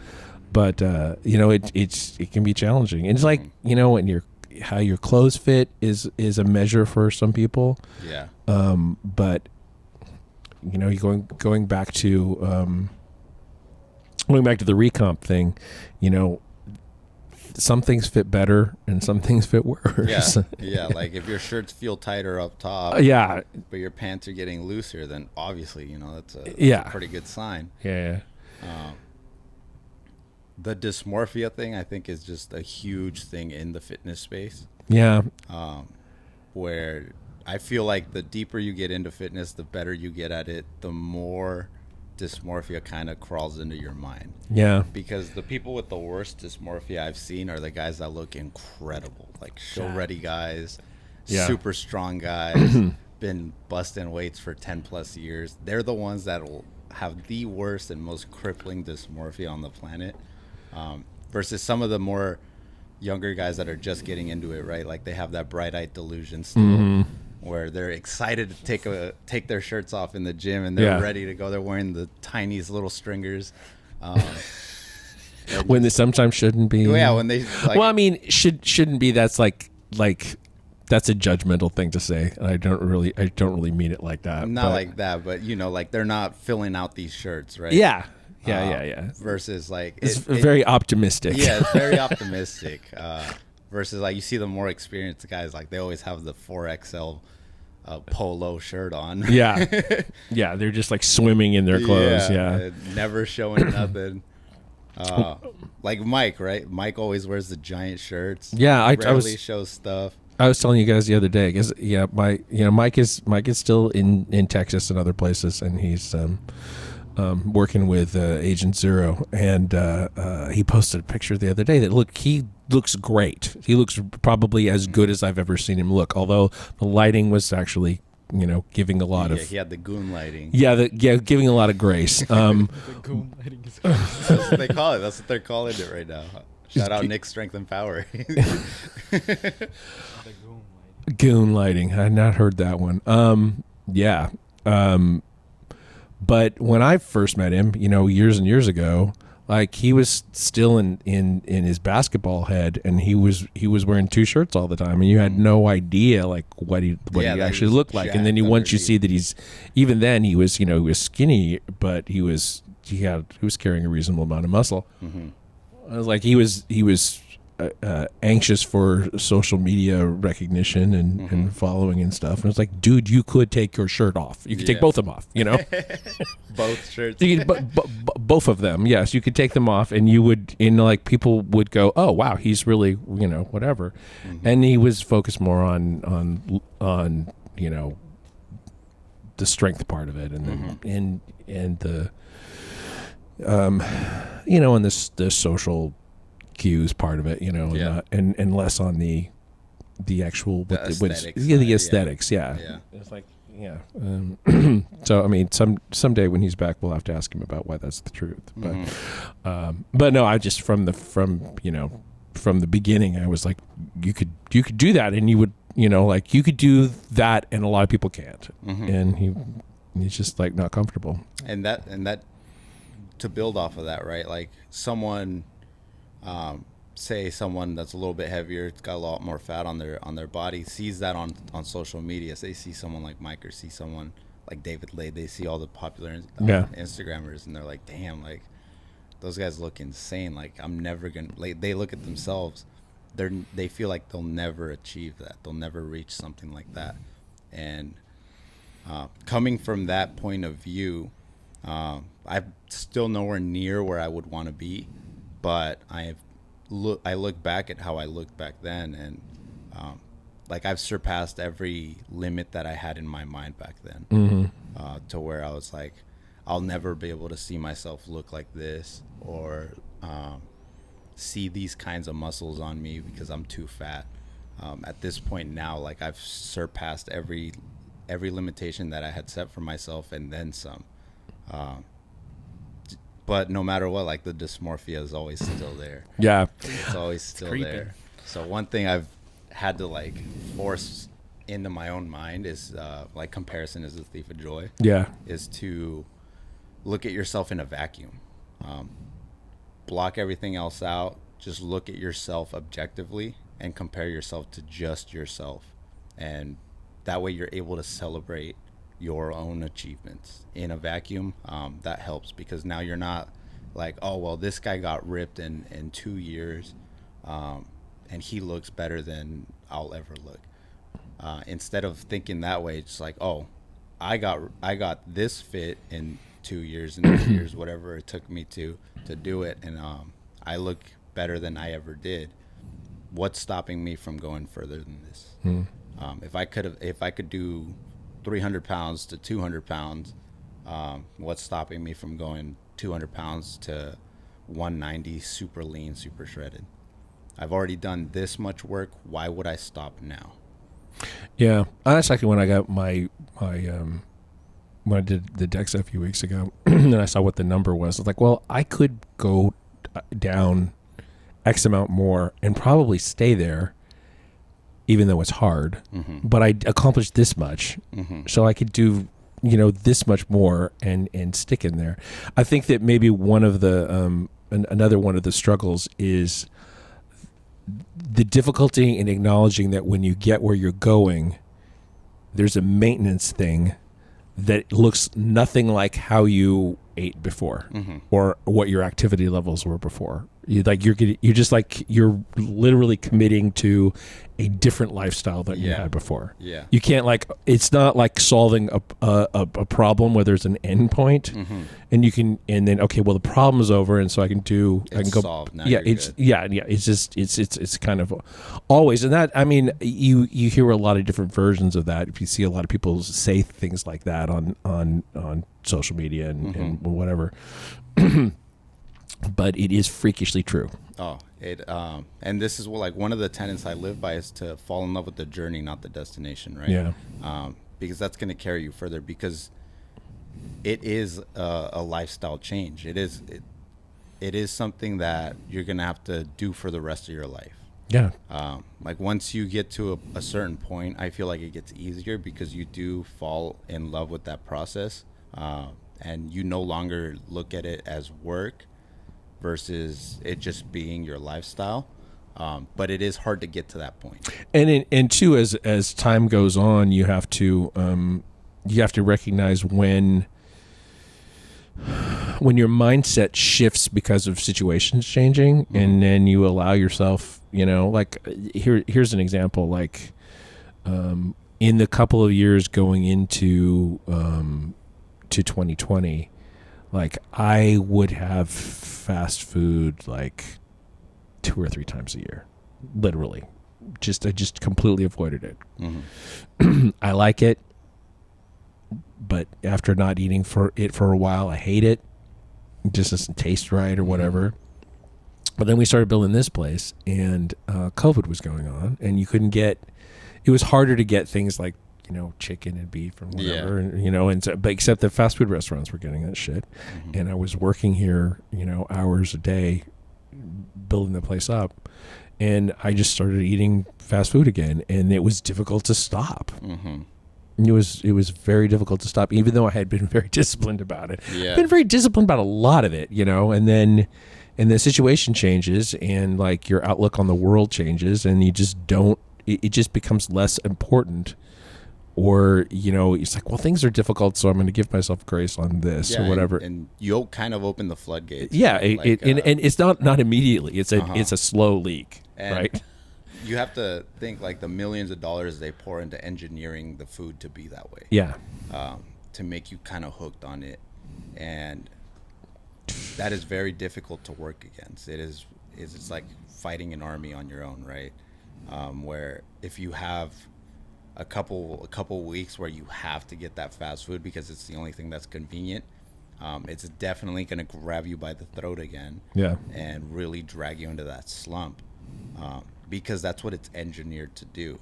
[SPEAKER 1] But it can be challenging. And it's like when how your clothes fit is a measure for some people.
[SPEAKER 4] Yeah.
[SPEAKER 1] But going back to the recomp thing, some things fit better and some things fit worse.
[SPEAKER 4] Yeah. Like if your shirts feel tighter up top, but your pants are getting looser, then obviously that's a pretty good sign.
[SPEAKER 1] Yeah.
[SPEAKER 4] The dysmorphia thing, I think, is just a huge thing in the fitness space.
[SPEAKER 1] Yeah.
[SPEAKER 4] Where I feel like the deeper you get into fitness, the better you get at it, the more dysmorphia kind of crawls into your mind.
[SPEAKER 1] Yeah.
[SPEAKER 4] Because the people with the worst dysmorphia I've seen are the guys that look incredible, like show-ready guys, super strong guys, been busting weights for 10 plus years. They're the ones that will have the worst and most crippling dysmorphia on the planet, versus some of the more younger guys that are just getting into it, right? Like they have that bright-eyed delusion still, where they're excited to take their shirts off in the gym and they're ready to go. They're wearing the tiniest little stringers.
[SPEAKER 1] When they sometimes shouldn't be.
[SPEAKER 4] Yeah, when they. Like,
[SPEAKER 1] well, I mean, shouldn't be. That's like that's a judgmental thing to say. And I don't really mean it like that.
[SPEAKER 4] Not like that, but like they're not filling out these shirts, right?
[SPEAKER 1] Yeah.
[SPEAKER 4] Versus like
[SPEAKER 1] it's very optimistic.
[SPEAKER 4] Yeah, it's very optimistic. Versus like you see the more experienced guys, like they always have the 4XL polo shirt on.
[SPEAKER 1] Yeah, they're just like swimming in their clothes. Yeah.
[SPEAKER 4] Never showing nothing. Like Mike, right? Mike always wears the giant shirts.
[SPEAKER 1] Yeah,
[SPEAKER 4] I rarely shows stuff.
[SPEAKER 1] I was telling you guys the other day because Mike is still in Texas and other places, and he's working with Agent Zero, and he posted a picture the other day that he looks great. He looks probably as good as I've ever seen him look, although the lighting was actually giving a lot of.
[SPEAKER 4] He had the goon lighting.
[SPEAKER 1] Giving a lot of grace.
[SPEAKER 3] The goon lighting is crazy.
[SPEAKER 4] That's what they call it. That's what they're calling it right now. Shout out Nick's Strength and Power.
[SPEAKER 1] Goon lighting. I had not heard that one. Yeah. But when I first met him, years and years ago, like he was still in his basketball head, and he was wearing 2 shirts all the time, and you had no idea like what he actually looked like. And then once you see that he was he was skinny, but he was carrying a reasonable amount of muscle.
[SPEAKER 4] Mm-hmm.
[SPEAKER 1] I was like he was anxious for social media recognition and following and stuff. And it's like, dude, you could take your shirt off. You could take both of them off,
[SPEAKER 4] Both shirts.
[SPEAKER 1] Both of them. Yes. You could take them off, and you would, people would go, oh, wow, he's really, whatever. Mm-hmm. And he was focused more on the strength part of it and the, and the social cues part of it, and less on the actual the aesthetics. Yeah. It's like, so I mean, someday when he's back, we'll have to ask him about why that's the truth. But no, I just from the beginning, I was like, you could do that, and you would, you could do that, and a lot of people can't, and he's just like not comfortable.
[SPEAKER 4] And that to build off of that, right? Like someone. Say someone that's a little bit heavier, it's got a lot more fat on their body, sees that on social media. So they see someone like Mike or see someone like David Lade. They see all the popular Instagrammers, and they're like, damn, like those guys look insane. Like I'm never gonna. Like they look at themselves, they feel like they'll never achieve that. They'll never reach something like that. And coming from that point of view, I'm still nowhere near where I would want to be. But I look back at how I looked back then, and like I've surpassed every limit that I had in my mind back then, to where I was like, I'll never be able to see myself look like this, or see these kinds of muscles on me because I'm too fat. At this point now, like I've surpassed every limitation that I had set for myself, and then some. But no matter what, like the dysmorphia is always still there.
[SPEAKER 1] Yeah.
[SPEAKER 4] It's always still there. So one thing I've had to like force into my own mind is like comparison is the thief of joy.
[SPEAKER 1] Yeah.
[SPEAKER 4] Is to look at yourself in a vacuum. Block everything else out. Just look at yourself objectively and compare yourself to just yourself. And that way you're able to celebrate your own achievements in a vacuum. That helps, because now you're not like, oh well, this guy got ripped in 2 years, and he looks better than I'll ever look. Instead of thinking that way, it's like, oh, I got this fit in 2 years and 3 years, whatever it took me to do it, and I look better than I ever did. What's stopping me from going further than this? If I could do 300 pounds to 200 pounds, what's stopping me from going 200 pounds to 190 super lean, super shredded? I've already done this much work. Why would I stop now?
[SPEAKER 1] Yeah, that's actually when I got my when I did the DEXA a few weeks ago, and I saw what the number was. I was like, well, I could go down X amount more and probably stay there, even though it's hard, but I accomplished this much, so I could do, this much more and stick in there. I think that maybe one of the, another one of the struggles is the difficulty in acknowledging that when you get where you're going, there's a maintenance thing that looks nothing like how you ate before, or what your activity levels were before. You're literally committing to a different lifestyle than you had before. Yeah, you can't it's not like solving a problem where there's an end point, and you can, and then okay, well the problem's over, and so I can go.
[SPEAKER 4] Solved. Now
[SPEAKER 1] It's just it's kind of always, and that, I mean, you hear a lot of different versions of that. If you see a lot of people say things like that on social media and whatever. But it is freakishly true.
[SPEAKER 4] Oh, and this is one of the tenets I live by, is to fall in love with the journey, not the destination, right?
[SPEAKER 1] Yeah.
[SPEAKER 4] because that's going to carry you further, because it is a lifestyle change. It is something that you're going to have to do for the rest of your life.
[SPEAKER 1] Yeah.
[SPEAKER 4] Like once you get to a certain point, I feel like it gets easier because you do fall in love with that process. And you no longer look at it as work versus it just being your lifestyle. But it is hard to get to that point.
[SPEAKER 1] And too, as time goes on, you have to recognize when your mindset shifts because of situations changing, and then you allow yourself, like here's an example, like in the couple of years going into to 2020, like I would have fast food like 2 or 3 times a year, literally. I just completely avoided it.
[SPEAKER 4] Mm-hmm.
[SPEAKER 1] I like it, but after not eating for a while, I hate it. It just doesn't taste right or whatever. But then we started building this place, and COVID was going on, and you couldn't get. It was harder to get things like chicken and beef and whatever, and so, but except the fast food restaurants were getting that shit, and I was working here, hours a day, building the place up, and I just started eating fast food again, and it was difficult to stop. It was very difficult to stop, even though I had been very disciplined about it.
[SPEAKER 4] Yeah.
[SPEAKER 1] Been very disciplined about a lot of it, and then the situation changes, and like your outlook on the world changes, and you just don't. It just becomes less important. Or, it's like, well, things are difficult, so I'm going to give myself grace on this or whatever.
[SPEAKER 4] And you'll kind of open the floodgates.
[SPEAKER 1] Yeah, and it's not immediately. It's a slow leak,
[SPEAKER 4] and
[SPEAKER 1] right?
[SPEAKER 4] You have to think like the millions of dollars they pour into engineering the food to be that way.
[SPEAKER 1] Yeah.
[SPEAKER 4] To make you kind of hooked on it. And that is very difficult to work against. It's like fighting an army on your own, right? Where if you have a couple weeks where you have to get that fast food because it's the only thing that's convenient, it's definitely going to grab you by the throat again, and really drag you into that slump, because that's what it's engineered to do.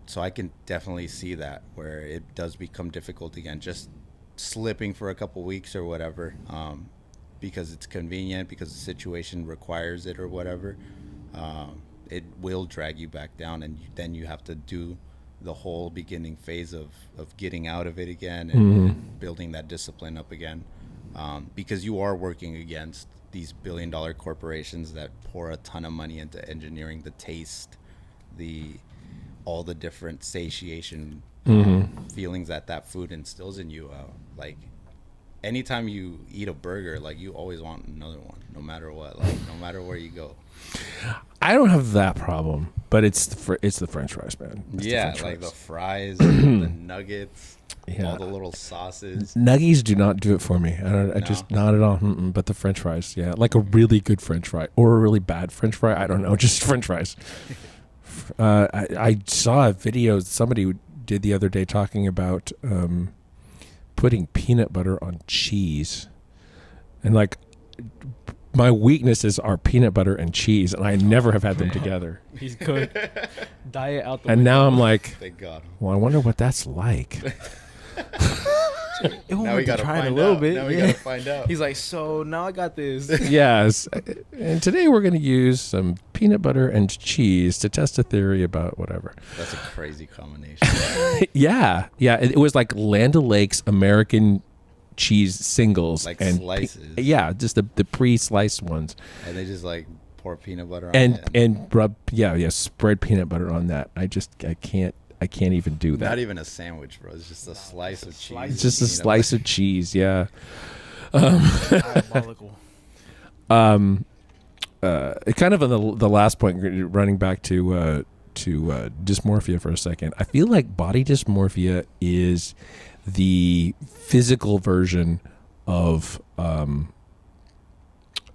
[SPEAKER 4] So I can definitely see that where it does become difficult again, just slipping for a couple weeks or whatever, because it's convenient, because the situation requires it or whatever. It will drag you back down, and then you have to do the whole beginning phase of getting out of it again, and building that discipline up again, because you are working against these billion-dollar corporations that pour a ton of money into engineering the taste, all the different satiation feelings that food instills in you. Like anytime you eat a burger, like you always want another one, no matter what, like no matter where you go.
[SPEAKER 1] I don't have that problem, but it's the French fries, man.
[SPEAKER 4] The fries, the nuggets, all the little sauces.
[SPEAKER 1] Nuggies do not do it for me. I just not at all. But the French fries, like a really good French fry or a really bad French fry. I don't know, just French fries. I saw a video somebody did the other day talking about putting peanut butter on cheese, and like. My weaknesses are peanut butter and cheese, and I never have had them together.
[SPEAKER 3] He's good. Diet out the
[SPEAKER 1] And
[SPEAKER 3] window.
[SPEAKER 1] now I'm like,
[SPEAKER 4] Thank God.
[SPEAKER 1] well, I wonder what that's like.
[SPEAKER 3] It
[SPEAKER 4] Now we
[SPEAKER 3] got
[SPEAKER 4] gotta
[SPEAKER 3] to try it a
[SPEAKER 4] find
[SPEAKER 3] little
[SPEAKER 4] out.
[SPEAKER 3] bit.
[SPEAKER 4] Now we gotta find out.
[SPEAKER 3] He's like, so now I got this.
[SPEAKER 1] Yes. And today we're going to use some peanut butter and cheese to test a theory about whatever.
[SPEAKER 4] That's a crazy combination.
[SPEAKER 1] Yeah. It was like Land O'Lakes American cheese singles,
[SPEAKER 4] Like
[SPEAKER 1] and
[SPEAKER 4] slices.
[SPEAKER 1] just the pre-sliced ones,
[SPEAKER 4] And they just like pour peanut butter on it.
[SPEAKER 1] and rub spread peanut butter on that. I can't even do that.
[SPEAKER 4] Not even a sandwich, bro. It's just a slice of cheese.
[SPEAKER 1] It's just a slice of cheese. Yeah.
[SPEAKER 3] Diabolical.
[SPEAKER 1] Kind of on the last point, running back to dysmorphia for a second. I feel like body dysmorphia is the physical version of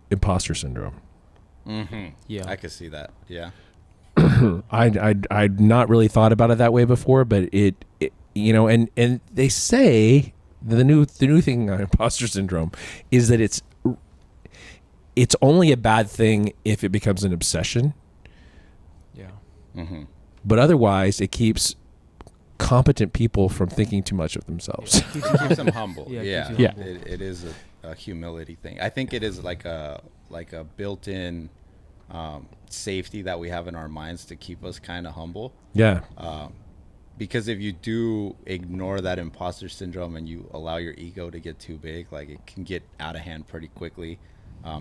[SPEAKER 1] imposter syndrome.
[SPEAKER 3] Yeah.
[SPEAKER 4] I could see that. Yeah.
[SPEAKER 1] I'd not really thought about it that way before, but it and they say the new thing on imposter syndrome is that it's only a bad thing if it becomes an obsession.
[SPEAKER 3] Yeah.
[SPEAKER 1] But otherwise, it keeps competent people from thinking too much of themselves.
[SPEAKER 4] It keeps them humble.
[SPEAKER 3] Yeah,
[SPEAKER 4] Yeah,
[SPEAKER 3] keeps you
[SPEAKER 1] humble.
[SPEAKER 4] It is a humility thing. I think it is like a built-in safety that we have in our minds to keep us kind of humble.
[SPEAKER 1] Yeah.
[SPEAKER 4] Because if you do ignore that imposter syndrome and you allow your ego to get too big, like it can get out of hand pretty quickly.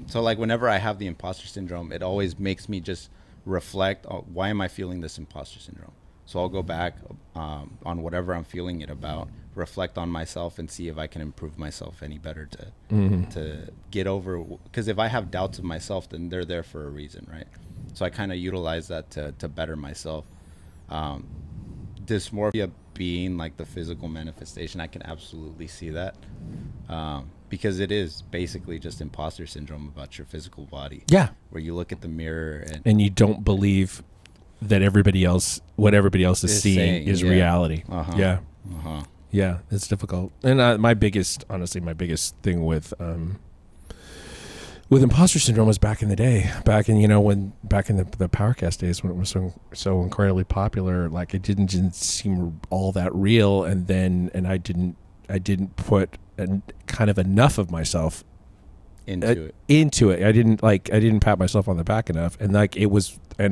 [SPEAKER 4] So like whenever I have the imposter syndrome, it always makes me just reflect on why am I feeling this imposter syndrome. So I'll go back on whatever I'm feeling it about, reflect on myself and see if I can improve myself any better to get over. Because if I have doubts of myself, then they're there for a reason, right? So I kind of utilize that to better myself. Dysmorphia being like the physical manifestation, I can absolutely see that. Because it is basically just imposter syndrome about your physical body.
[SPEAKER 1] Yeah.
[SPEAKER 4] Where you look at the mirror
[SPEAKER 1] And you don't believe that what everybody else is seeing is reality.
[SPEAKER 4] Uh-huh.
[SPEAKER 1] Yeah.
[SPEAKER 4] Uh-huh.
[SPEAKER 1] Yeah, it's difficult. And my biggest thing with imposter syndrome was back in the day, back in the Powercast days when it was so incredibly popular. Like it didn't seem all that real, and I didn't put kind of enough of myself into it. I didn't pat myself on the back enough, and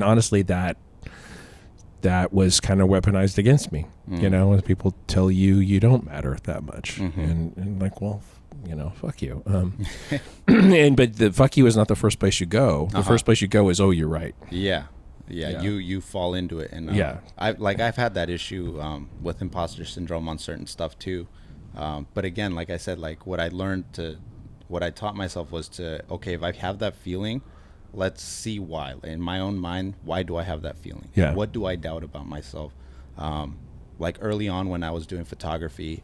[SPEAKER 1] honestly that was kind of weaponized against me, when people tell you don't matter that much, and like, well, fuck you. But the fuck you is not the first place you go. The first place you go is, oh, you're right.
[SPEAKER 4] Yeah. You fall into it, and I've had that issue with imposter syndrome on certain stuff too. But again, like I said, like what I taught myself was okay, if I have that feeling, let's see why. In my own mind, why do I have that feeling?
[SPEAKER 1] Yeah.
[SPEAKER 4] What do I doubt about myself? Like early on when I was doing photography,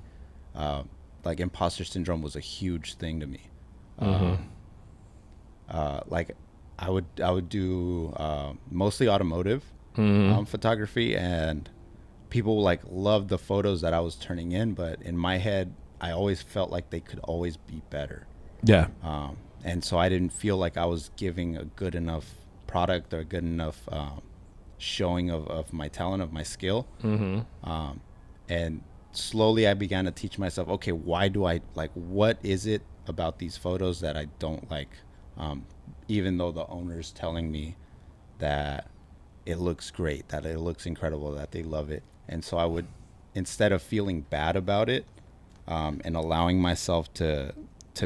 [SPEAKER 4] like imposter syndrome was a huge thing to me. Like I would do mostly automotive photography, and people like loved the photos that I was turning in, but in my head, I always felt like they could always be better.
[SPEAKER 1] Yeah.
[SPEAKER 4] And so I didn't feel like I was giving a good enough product or a good enough showing of my talent, of my skill. And slowly I began to teach myself, okay, why do I like, what is it about these photos that I don't like? Even though the owner's telling me that it looks great, that it looks incredible, that they love it. And so I would, instead of feeling bad about it and allowing myself to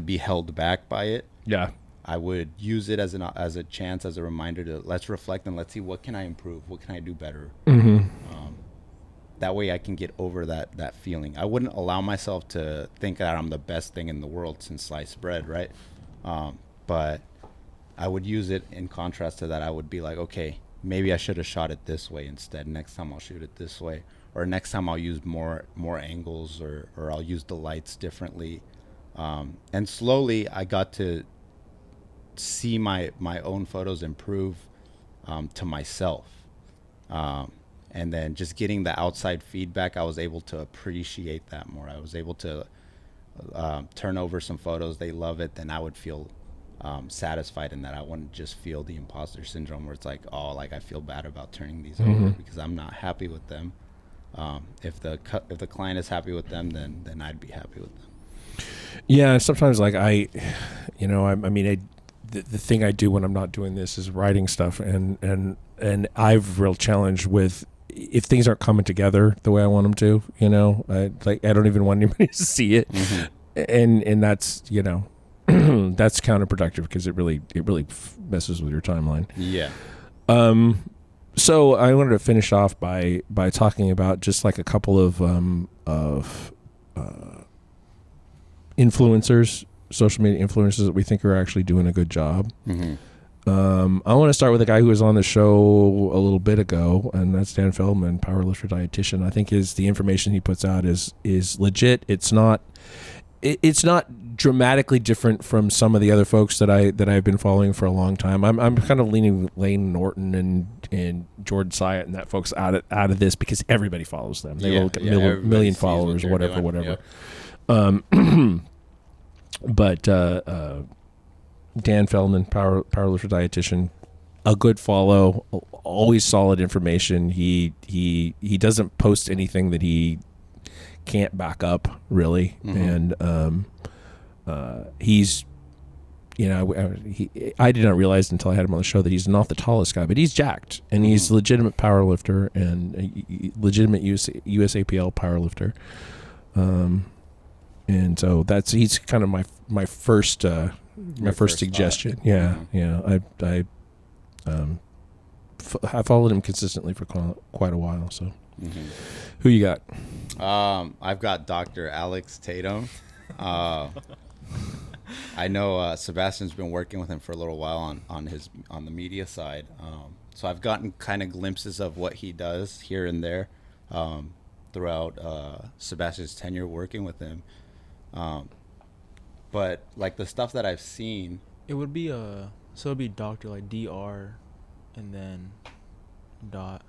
[SPEAKER 4] be held back by it,
[SPEAKER 1] Yeah.
[SPEAKER 4] I would use it as a chance, as a reminder to let's reflect and let's see, what can I improve? What can I do better? That way I can get over that feeling. I wouldn't allow myself to think that I'm the best thing in the world since sliced bread, right? But I would use it in contrast to that. I would be like, okay, maybe I should have shot it this way instead. Next time I'll shoot it this way. Or next time I'll use more angles, or I'll use the lights differently. And slowly I got to see my own photos improve to myself. And then just getting the outside feedback, I was able to appreciate that more. I was able to turn over some photos. They love it. Then I would feel satisfied in that. I wouldn't just feel the imposter syndrome where it's like, oh, like I feel bad about turning these over because I'm not happy with them. If the client is happy with them, then I'd be happy with them.
[SPEAKER 1] Yeah, sometimes like the thing I do when I'm not doing this is writing stuff, and I've real challenge with if things aren't coming together the way I want them to. I don't even want anybody to see it, and that's that's counterproductive because it really messes with your timeline.
[SPEAKER 4] Yeah.
[SPEAKER 1] So I wanted to finish off by talking about just like a couple of influencers, social media influencers that we think are actually doing a good job. I want to start with a guy who was on the show a little bit ago, and that's Dan Feldman, powerlifter dietitian. I think the information he puts out is legit. It's not dramatically different from some of the other folks that I've been following for a long time. I'm kind of leaning Lane Norton and Jordan Syatt and that folks out of this because everybody follows them. They will get million followers or whatever.
[SPEAKER 4] Yep.
[SPEAKER 1] But Dan Feldman, powerlifter dietitian, a good follow, always solid information. He doesn't post anything that he can't back up, really. And he's, you know, I did not realize until I had him on the show that he's not the tallest guy, but he's jacked, and he's a legitimate power lifter and a legitimate USAPL power lifter. And so he's kind of my first suggestion.
[SPEAKER 4] Thought.
[SPEAKER 1] Yeah. I followed him consistently for quite a while. So, who you got?
[SPEAKER 4] I've got Dr. Alex Tatum. I know Sebastian's been working with him for a little while on the media side. So I've gotten kind of glimpses of what he does here and there throughout Sebastian's tenure working with him. But like the stuff that I've seen,
[SPEAKER 3] it would be so it'd be doctor, like DR, and then dot.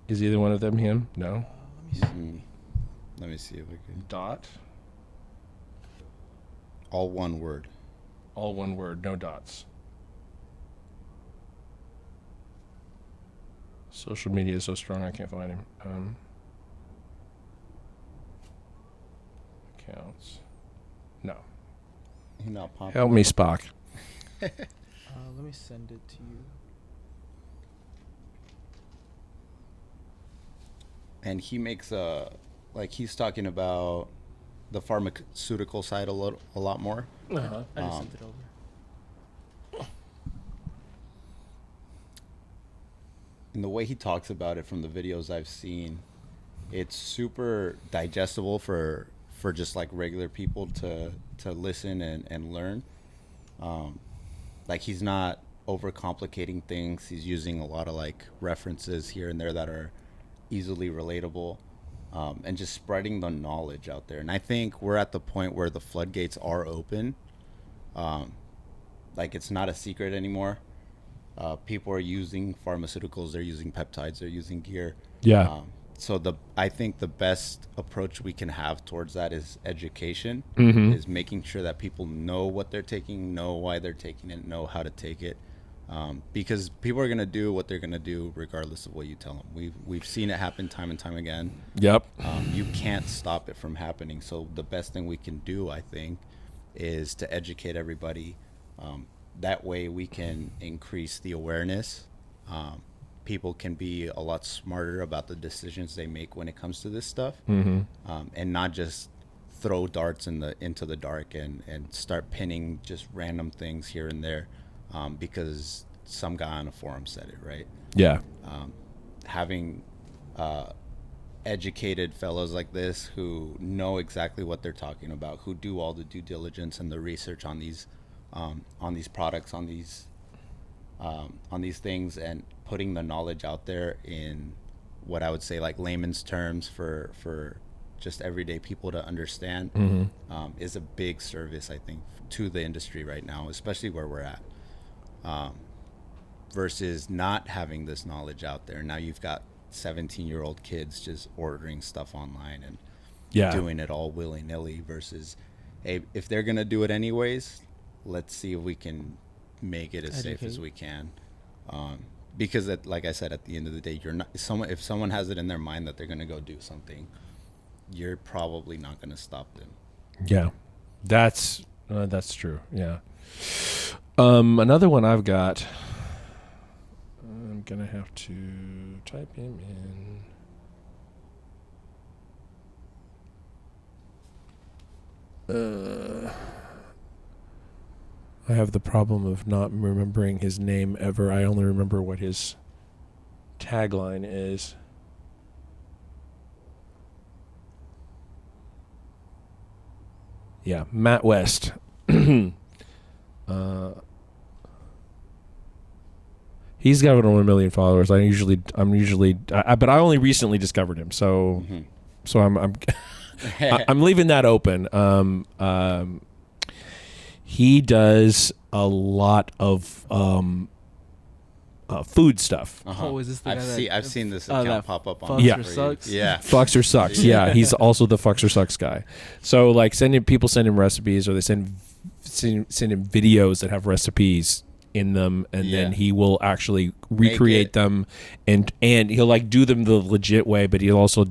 [SPEAKER 1] Is either one of them him? No.
[SPEAKER 4] let me see if we can.
[SPEAKER 1] Dot.
[SPEAKER 4] All one word.
[SPEAKER 1] All one word, no dots. Social media is so strong, I can't find him. Accounts. No.
[SPEAKER 4] He's not popping.
[SPEAKER 1] Help me, Spock.
[SPEAKER 3] Let me send it to you.
[SPEAKER 4] And he makes he's talking about the pharmaceutical side a lot more.
[SPEAKER 3] I just sent it over.
[SPEAKER 4] And the way he talks about it from the videos I've seen, it's super digestible for just like regular people to listen and learn. Like he's not overcomplicating things. He's using a lot of like references here and there that are easily relatable, and just spreading the knowledge out there. And I think we're at the point where the floodgates are open. Like it's not a secret anymore. People are using pharmaceuticals, they're using peptides, they're using gear.
[SPEAKER 1] Yeah.
[SPEAKER 4] So I think the best approach we can have towards that is education, is making sure that people know what they're taking, know why they're taking it, know how to take it. Because people are going to do what they're going to do regardless of what you tell them. We've seen it happen time and time again.
[SPEAKER 1] Yep.
[SPEAKER 4] You can't stop it from happening. So the best thing we can do, I think, is to educate everybody. That way we can increase the awareness. People can be a lot smarter about the decisions they make when it comes to this stuff, and not just throw darts into the dark and start pinning just random things here and there. Because some guy on a forum said it, right?
[SPEAKER 1] Yeah.
[SPEAKER 4] Having educated fellows like this who know exactly what they're talking about, who do all the due diligence and the research on these products, on these things, and putting the knowledge out there in what I would say like layman's terms for just everyday people to understand, is a big service, I think, to the industry right now, especially where we're at. Versus not having this knowledge out there. Now you've got 17-year-old kids just ordering stuff online and doing it all willy-nilly versus, hey, if they're going to do it anyways, let's see if we can make it as safe as we can. Because like I said, at the end of the day, if someone has it in their mind that they're going to go do something, you're probably not going to stop them.
[SPEAKER 1] Yeah. That's true. Yeah. Another one I've got, I'm going to have to type him in. I have the problem of not remembering his name ever. I only remember what his tagline is. Yeah, Matt West. He's got over 1 million followers. I'm usually, but I only recently discovered him, so I'm I'm leaving that open. He does a lot of food stuff.
[SPEAKER 3] Oh, is this the guy
[SPEAKER 4] I've seen this account
[SPEAKER 3] that
[SPEAKER 4] pop up
[SPEAKER 3] fucks
[SPEAKER 4] on
[SPEAKER 1] Yeah.
[SPEAKER 3] or
[SPEAKER 4] for you.
[SPEAKER 3] sucks?
[SPEAKER 4] Yeah.
[SPEAKER 1] Fucks or sucks. Yeah, he's also the fucks or sucks guy. So like send him recipes, or they send him videos that have recipes in them, and then he will actually recreate them, and he'll like do them the legit way, but he'll also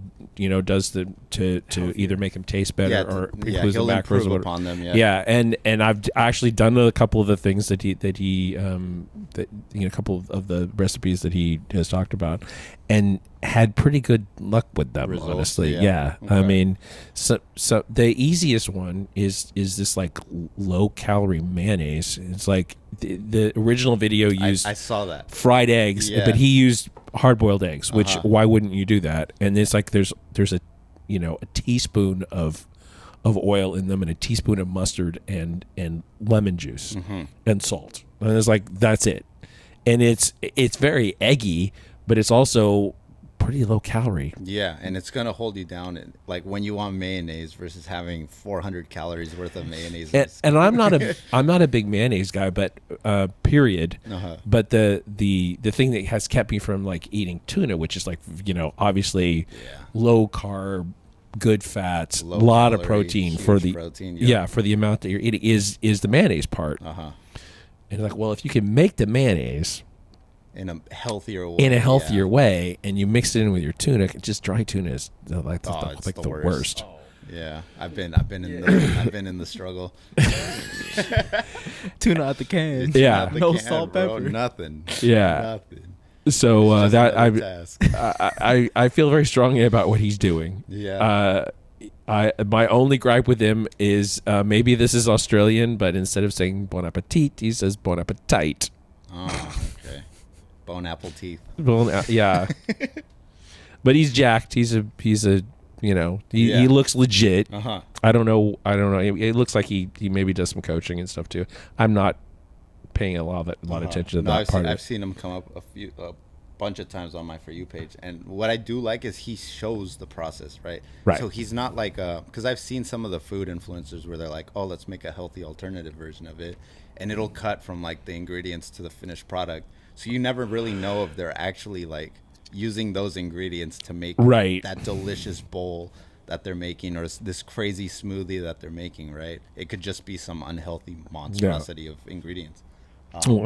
[SPEAKER 1] does the to either make them taste better or includes the
[SPEAKER 4] he'll
[SPEAKER 1] macros
[SPEAKER 4] improve
[SPEAKER 1] or whatever.
[SPEAKER 4] upon them.
[SPEAKER 1] and I've actually done a couple of the things that he a couple of the recipes that he has talked about, and had pretty good luck with them.
[SPEAKER 4] Results,
[SPEAKER 1] honestly,
[SPEAKER 4] yeah.
[SPEAKER 1] I
[SPEAKER 4] Okay.
[SPEAKER 1] mean, so the easiest one is this like low calorie mayonnaise. It's like the original video used
[SPEAKER 4] I saw that.
[SPEAKER 1] fried eggs,
[SPEAKER 4] Yeah.
[SPEAKER 1] but he used hard boiled eggs. Which why wouldn't you do that? And it's like there's a a teaspoon of oil in them, and a teaspoon of mustard and lemon juice and salt, and it's like that's it. And it's very eggy, but it's also pretty low calorie.
[SPEAKER 4] Yeah, and it's gonna hold you down. Like when you want mayonnaise versus having 400 calories worth of mayonnaise.
[SPEAKER 1] And I'm not a big mayonnaise guy, but period. But the thing that has kept me from like eating tuna, which is like obviously low carb, good fats, a lot of protein for the for the amount that you're eating is the mayonnaise part. And like, well, if you can make the mayonnaise
[SPEAKER 4] in a healthier
[SPEAKER 1] way, and you mix it in with your tuna, just dry tuna is like the worst.
[SPEAKER 4] Yeah, I've been in the struggle.
[SPEAKER 3] Tuna out the can.
[SPEAKER 1] Yeah,
[SPEAKER 3] no salt, pepper,
[SPEAKER 4] nothing.
[SPEAKER 1] Yeah,
[SPEAKER 4] nothing.
[SPEAKER 1] So that
[SPEAKER 4] task.
[SPEAKER 1] I feel very strongly about what he's doing.
[SPEAKER 4] Yeah.
[SPEAKER 1] My only gripe with him is maybe this is Australian, but instead of saying bon appetit, he says bon appetite.
[SPEAKER 4] Oh, okay. Bone apple teeth.
[SPEAKER 1] Yeah. But he's jacked. He looks legit. I don't know. It looks like he maybe does some coaching and stuff too. I'm not paying a lot of attention to that part.
[SPEAKER 4] I've seen him come up a bunch of times on my For You page, and what I do like is he shows the process, right? So he's not like because I've seen some of the food influencers where they're like, oh, let's make a healthy alternative version of it, and it'll cut from like the ingredients to the finished product, so you never really know if they're actually like using those ingredients to make that delicious bowl that they're making, or this crazy smoothie that they're making, right? It could just be some unhealthy monstrosity of ingredients.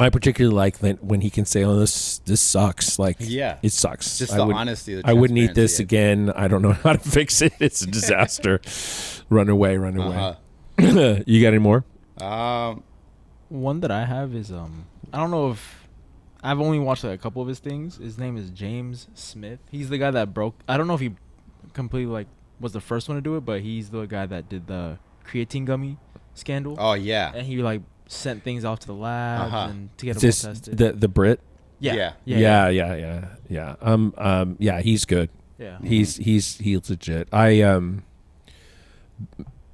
[SPEAKER 1] I particularly like that when he can say, "Oh, this sucks." Like, it sucks.
[SPEAKER 4] Just the honesty.
[SPEAKER 1] I wouldn't eat this again. I don't know how to fix it. It's a disaster. Run away. You got any more?
[SPEAKER 3] One that I have is I don't know if I've only watched like a couple of his things. His name is James Smith. He's the guy that broke. I don't know if he completely like was the first one to do it, but he's the guy that did the creatine gummy scandal.
[SPEAKER 4] Oh yeah.
[SPEAKER 3] And he like sent things off to the labs and to get them tested.
[SPEAKER 1] The Brit.
[SPEAKER 3] Yeah.
[SPEAKER 1] He's good.
[SPEAKER 3] Yeah.
[SPEAKER 1] He's legit. I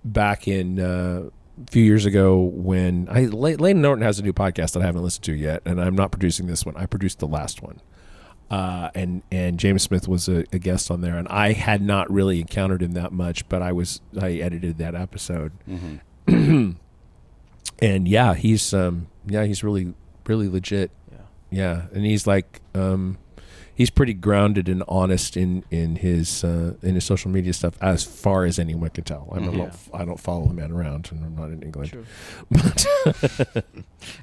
[SPEAKER 1] back in a few years ago when Layton Norton has a new podcast that I haven't listened to yet, and I'm not producing this one. I produced the last one. And James Smith was a guest on there, and I had not really encountered him that much, but I edited that episode. And he's really legit. Yeah, and he's like he's pretty grounded and honest in his social media stuff, as far as anyone can tell. I don't follow the man around, and I'm not in England.
[SPEAKER 3] True.
[SPEAKER 1] But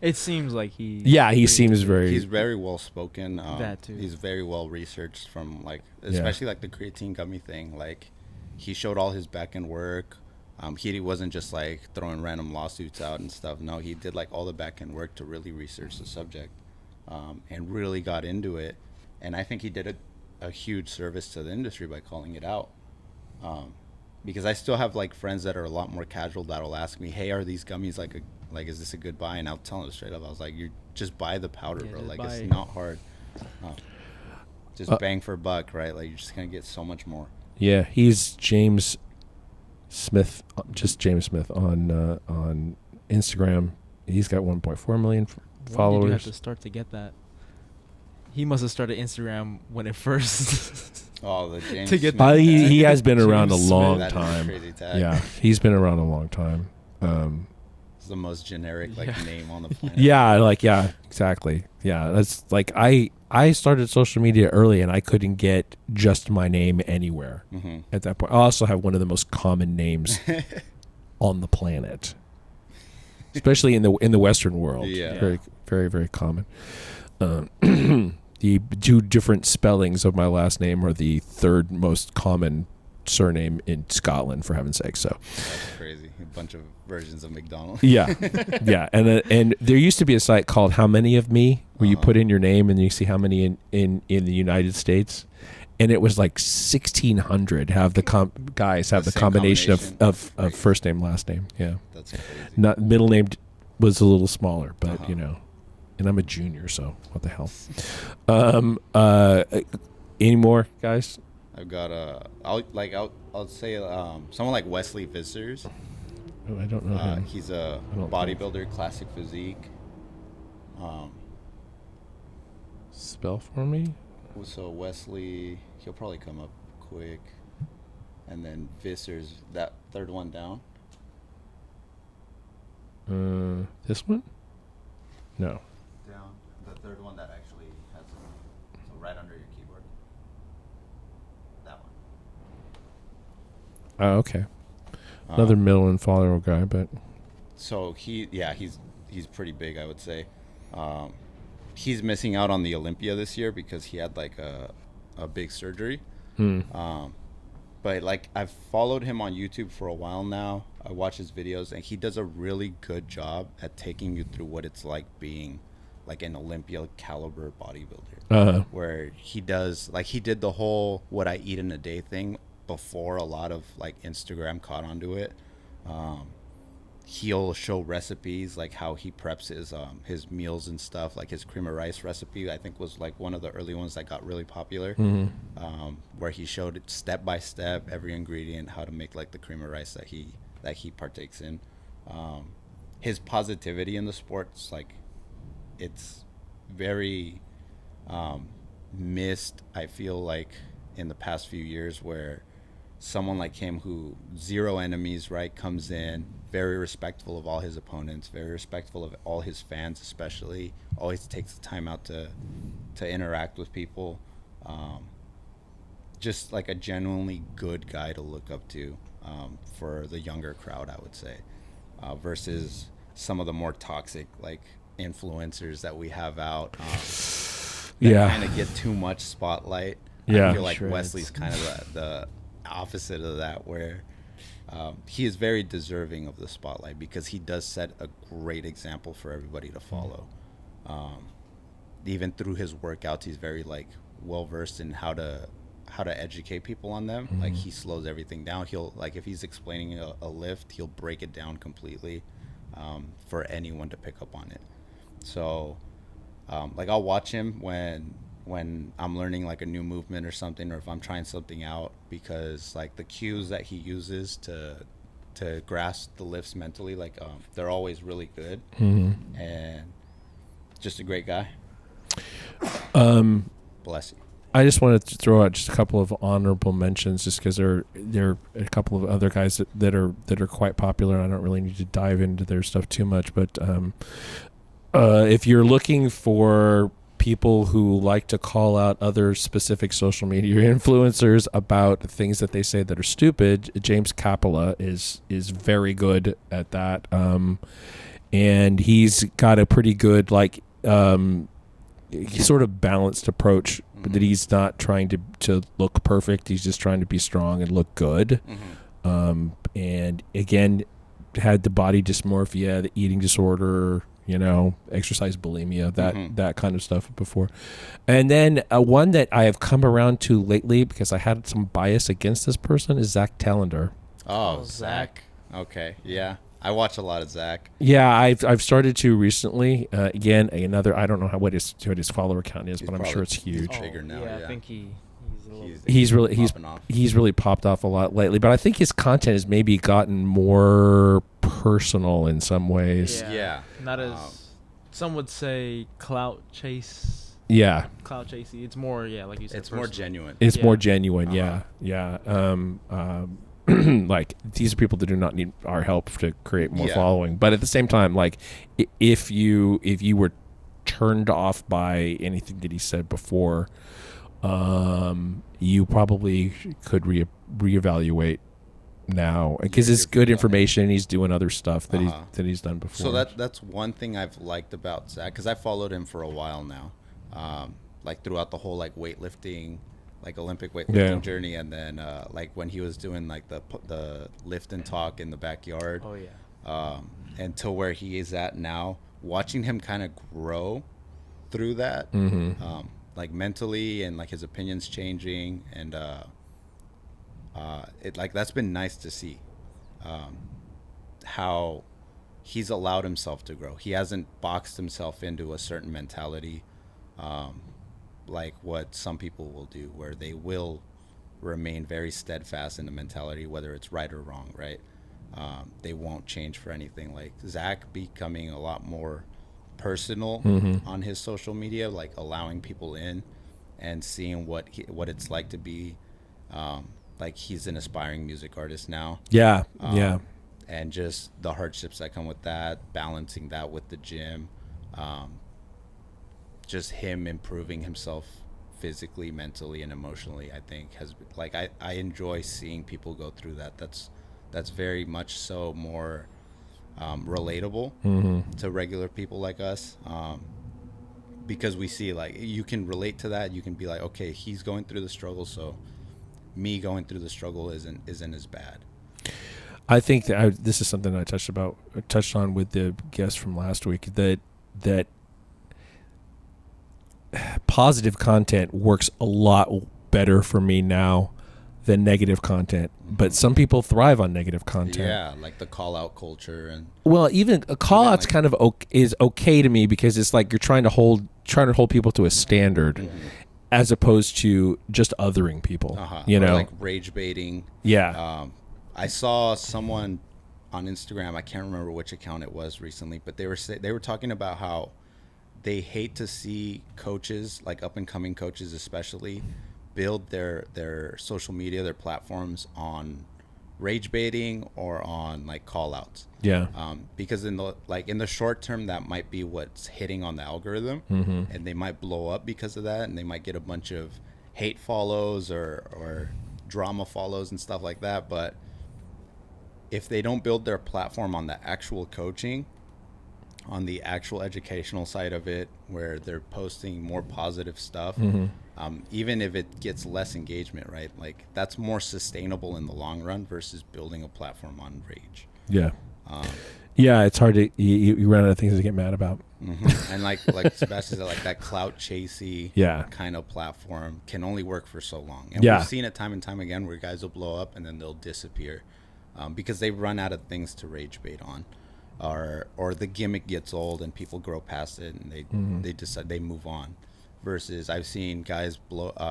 [SPEAKER 3] it seems like he.
[SPEAKER 1] Yeah, he seems very.
[SPEAKER 4] He's very well spoken.
[SPEAKER 3] That too.
[SPEAKER 4] He's very well researched from especially like the creatine gummy thing. Like he showed all his back end work. He wasn't just like throwing random lawsuits out and stuff. No, he did like all the back end work to really research the subject, and really got into it. And I think he did a huge service to the industry by calling it out. Because I still have like friends that are a lot more casual that'll ask me, "Hey, are these gummies like is this a good buy?" And I'll tell them straight up, I was like, "You just buy the powder, bro. Like it's not hard. Just bang for a buck, right? Like you're just gonna get so much more."
[SPEAKER 1] Yeah, he's James Smith, just James Smith on Instagram. He's got 1.4 million followers.
[SPEAKER 3] When did you have to start to get that? He must have started Instagram when it first.
[SPEAKER 4] Oh, the James
[SPEAKER 3] to get
[SPEAKER 4] Smith.
[SPEAKER 1] He has been around a
[SPEAKER 3] James
[SPEAKER 1] long
[SPEAKER 4] That is a
[SPEAKER 1] time.
[SPEAKER 4] crazy tag.
[SPEAKER 1] Yeah, he's been around a long time.
[SPEAKER 4] It's the most generic name on the planet.
[SPEAKER 1] Yeah, exactly. Yeah, that's like I started social media early and I couldn't get just my name anywhere at that point. I also have one of the most common names on the planet, especially in the Western world.
[SPEAKER 4] Yeah,
[SPEAKER 1] very, very, very common. The two different spellings of my last name are the third most common surname in Scotland, for heaven's sake. So
[SPEAKER 4] that's crazy. A bunch of versions of McDonald.
[SPEAKER 1] Yeah, and there used to be a site called How Many of Me, where you put in your name and you see how many in the United States, and it was like 1,600 have the guys have the combination of first name last name. Yeah,
[SPEAKER 4] that's crazy.
[SPEAKER 1] Not middle name was a little smaller, but you know, and I'm a junior, so what the hell. Any more guys?
[SPEAKER 4] I've got I'll say someone like Wesley Vissers.
[SPEAKER 1] Oh, I don't know him.
[SPEAKER 4] He's a bodybuilder, classic physique.
[SPEAKER 1] Spell for me.
[SPEAKER 4] So Wesley, he'll probably come up quick, and then Vissers, that third one down.
[SPEAKER 1] This one? No.
[SPEAKER 4] Down, the third one that actually has so right under your keyboard. That one.
[SPEAKER 1] Oh, okay. Another middle and follower guy, but
[SPEAKER 4] so he's pretty big, I would say. He's missing out on the Olympia this year because he had like a big surgery. But like I've followed him on YouTube for a while now. I watch his videos and he does a really good job at taking you through what it's like being like an Olympia caliber bodybuilder. Where he did the whole what I eat in a day thing before a lot of like Instagram caught onto it. He'll show recipes, like how he preps his meals and stuff. Like his cream of rice recipe, I think, was like one of the early ones that got really popular. Where he showed it step by step, every ingredient, how to make like the cream of rice that he partakes in. His positivity in the sports, like, it's very missed, I feel like, in the past few years, where someone like him, who zero enemies, right, comes in very respectful of all his opponents, very respectful of all his fans, especially always takes the time out to interact with people. Just like a genuinely good guy to look up to for the younger crowd, I would say, versus some of the more toxic like influencers that we have out that kind of get too much spotlight. I feel like Wesley's kind of the opposite of that, where he is very deserving of the spotlight because he does set a great example for everybody to follow. Even through his workouts, he's very like well versed in how to educate people on them. Like he slows everything down. He'll, like, if he's explaining a lift, he'll break it down completely for anyone to pick up on it. So like I'll watch him when I'm learning like a new movement or something, or if I'm trying something out, because like the cues that he uses to grasp the lifts mentally, like they're always really good. And just a great guy. Bless you.
[SPEAKER 1] I just wanted to throw out just a couple of honorable mentions, just because there are a couple of other guys that are quite popular, and I don't really need to dive into their stuff too much. But if you're looking for people who like to call out other specific social media influencers about things that they say that are stupid, James Capola is very good at that, and he's got a pretty good like sort of balanced approach, that he's not trying to look perfect. He's just trying to be strong and look good. And again, had the body dysmorphia, the eating disorder, exercise bulimia, that kind of stuff before. And then one that I have come around to lately, because I had some bias against this person, is Zach Tallender.
[SPEAKER 4] Oh, Zach. Okay, yeah. I watch a lot of Zach.
[SPEAKER 1] Yeah, I've started to recently. Again, another, I don't know what his follower count is, but I'm sure it's huge.
[SPEAKER 4] Bigger now.
[SPEAKER 3] Yeah, I think
[SPEAKER 1] he's really popped off a lot lately. But I think his content has maybe gotten more personal in some ways.
[SPEAKER 4] Yeah.
[SPEAKER 3] Not as some would say clout chase.
[SPEAKER 1] Yeah.
[SPEAKER 3] Clout chasey. It's more, like you said,
[SPEAKER 4] it's
[SPEAKER 3] personal.
[SPEAKER 4] more genuine.
[SPEAKER 1] It's more genuine. Yeah. like these are people that do not need our help to create more following. But at the same time, like if you were turned off by anything that he said before, you probably could reevaluate now, because it's good information. He's doing other stuff that he's done before.
[SPEAKER 4] So that's one thing I've liked about Zach, because I followed him for a while now, like throughout the whole like weightlifting, like Olympic weightlifting journey, and then like when he was doing like the lift and talk in the backyard.
[SPEAKER 3] Oh yeah.
[SPEAKER 4] And to where he is at now, watching him kind of grow through that, like mentally, and like his opinions changing, and it like that's been nice to see, how he's allowed himself to grow. He hasn't boxed himself into a certain mentality, like what some people will do, where they will remain very steadfast in the mentality, whether it's right or wrong, right? They won't change for anything. Like Zach becoming a lot more personal on his social media, like allowing people in and seeing what it's like to be, like he's an aspiring music artist now.
[SPEAKER 1] Yeah.
[SPEAKER 4] And just the hardships that come with that, balancing that with the gym, just him improving himself physically, mentally, and emotionally, I think has been, like, I enjoy seeing people go through that. That's very much so more relatable to regular people like us, because we see, like, you can relate to that. You can be like, okay, he's going through the struggle, so me going through the struggle isn't as bad.
[SPEAKER 1] I think that this is something I touched on with the guest from last week, that positive content works a lot better for me now than negative content. But some people thrive on negative content.
[SPEAKER 4] Yeah, like the call out culture, and
[SPEAKER 1] even a call out's
[SPEAKER 4] like,
[SPEAKER 1] kind of is okay to me, because it's like you're trying to hold people to a standard, as opposed to just othering people. You know,
[SPEAKER 4] like rage baiting.
[SPEAKER 1] Yeah.
[SPEAKER 4] I saw someone on Instagram, I can't remember which account it was recently, but they were talking about how they hate to see coaches, like up and coming coaches especially, build their social media, their platforms on rage baiting or on like call outs.
[SPEAKER 1] Yeah.
[SPEAKER 4] Because in the short term, that might be what's hitting on the algorithm, and they might blow up because of that, and they might get a bunch of hate follows or drama follows and stuff like that. But if they don't build their platform on the actual coaching, on the actual educational side of it, where they're posting more positive stuff, even if it gets less engagement, right? Like, that's more sustainable in the long run versus building a platform on rage.
[SPEAKER 1] Yeah. Yeah, it's hard to you run out of things to get mad about.
[SPEAKER 4] And like Sebastian said, like that clout chasey kind of platform can only work for so long. And we've seen it time and time again where guys will blow up and then they'll disappear, because they run out of things to rage bait on, or the gimmick gets old and people grow past it and they decide they move on. Versus I've seen guys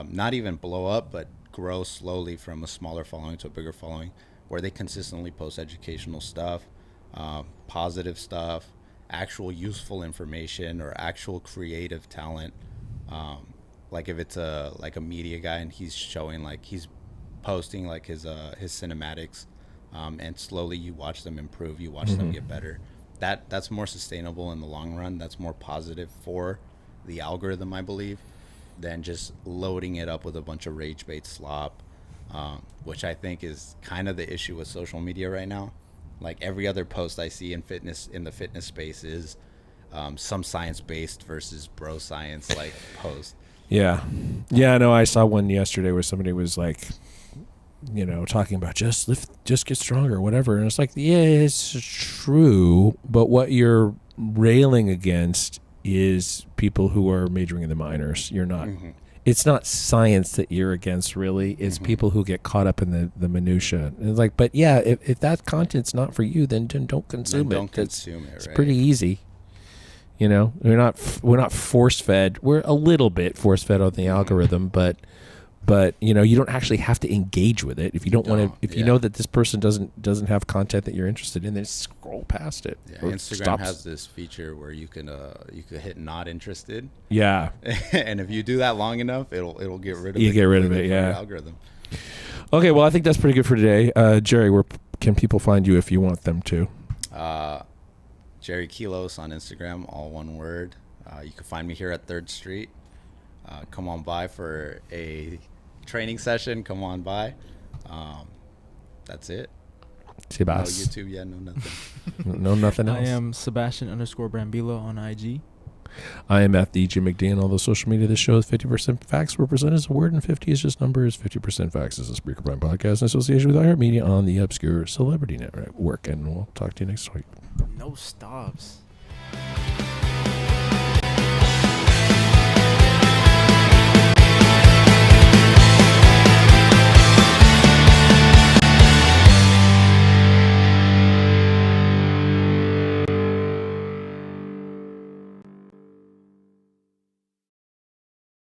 [SPEAKER 4] not even blow up, but grow slowly from a smaller following to a bigger following, where they consistently post educational stuff, positive stuff, actual useful information, or actual creative talent. Like if it's a media guy and he's showing, like, he's posting like his cinematics, and slowly you watch them improve, you watch them get better. That's more sustainable in the long run. That's more positive for the algorithm, I believe, than just loading it up with a bunch of rage bait slop, which I think is kind of the issue with social media right now. Like, every other post I see in the fitness space is some science-based versus bro science like post.
[SPEAKER 1] Yeah. No, I saw one yesterday where somebody was like, you know, talking about just get stronger or whatever, and it's like, yeah, it's true, but what you're railing against is people who are majoring in the minors. You're not. It's not science that you're against, really. It's people who get caught up in the minutia. And it's like, but yeah, if that content's not for you, then don't consume it.
[SPEAKER 4] Don't consume it.
[SPEAKER 1] It's
[SPEAKER 4] right?
[SPEAKER 1] pretty easy. You know, we're not force fed. We're a little bit force fed on the algorithm, but you know, you don't actually have to engage with it if you don't want to. If you know that this person doesn't have content that you're interested in, then scroll past it.
[SPEAKER 4] Yeah, Instagram has this feature where you can hit not interested.
[SPEAKER 1] Yeah.
[SPEAKER 4] And if you do that long enough, it'll get rid of it.
[SPEAKER 1] You get rid of it. Yeah.
[SPEAKER 4] Algorithm.
[SPEAKER 1] Okay, well, I think that's pretty good for today. Jerry, where can people find you if you want them to?
[SPEAKER 4] Jerry Kilos on Instagram, all one word. You can find me here at Third Street. Come on by for a training session. Come on by. That's it. No
[SPEAKER 1] Sebastian.
[SPEAKER 4] YouTube, no nothing.
[SPEAKER 1] No, nothing else.
[SPEAKER 3] I am Sebastian _Brambila on IG.
[SPEAKER 1] I am at the Jim McDonald. All the social media. This show is 50% facts. We're presented as a word, and 50 is just numbers. 50% facts is a Spreaker podcast in association with iHeartMedia on the Obscure Celebrity Network. And we'll talk to you next week.
[SPEAKER 3] No stops.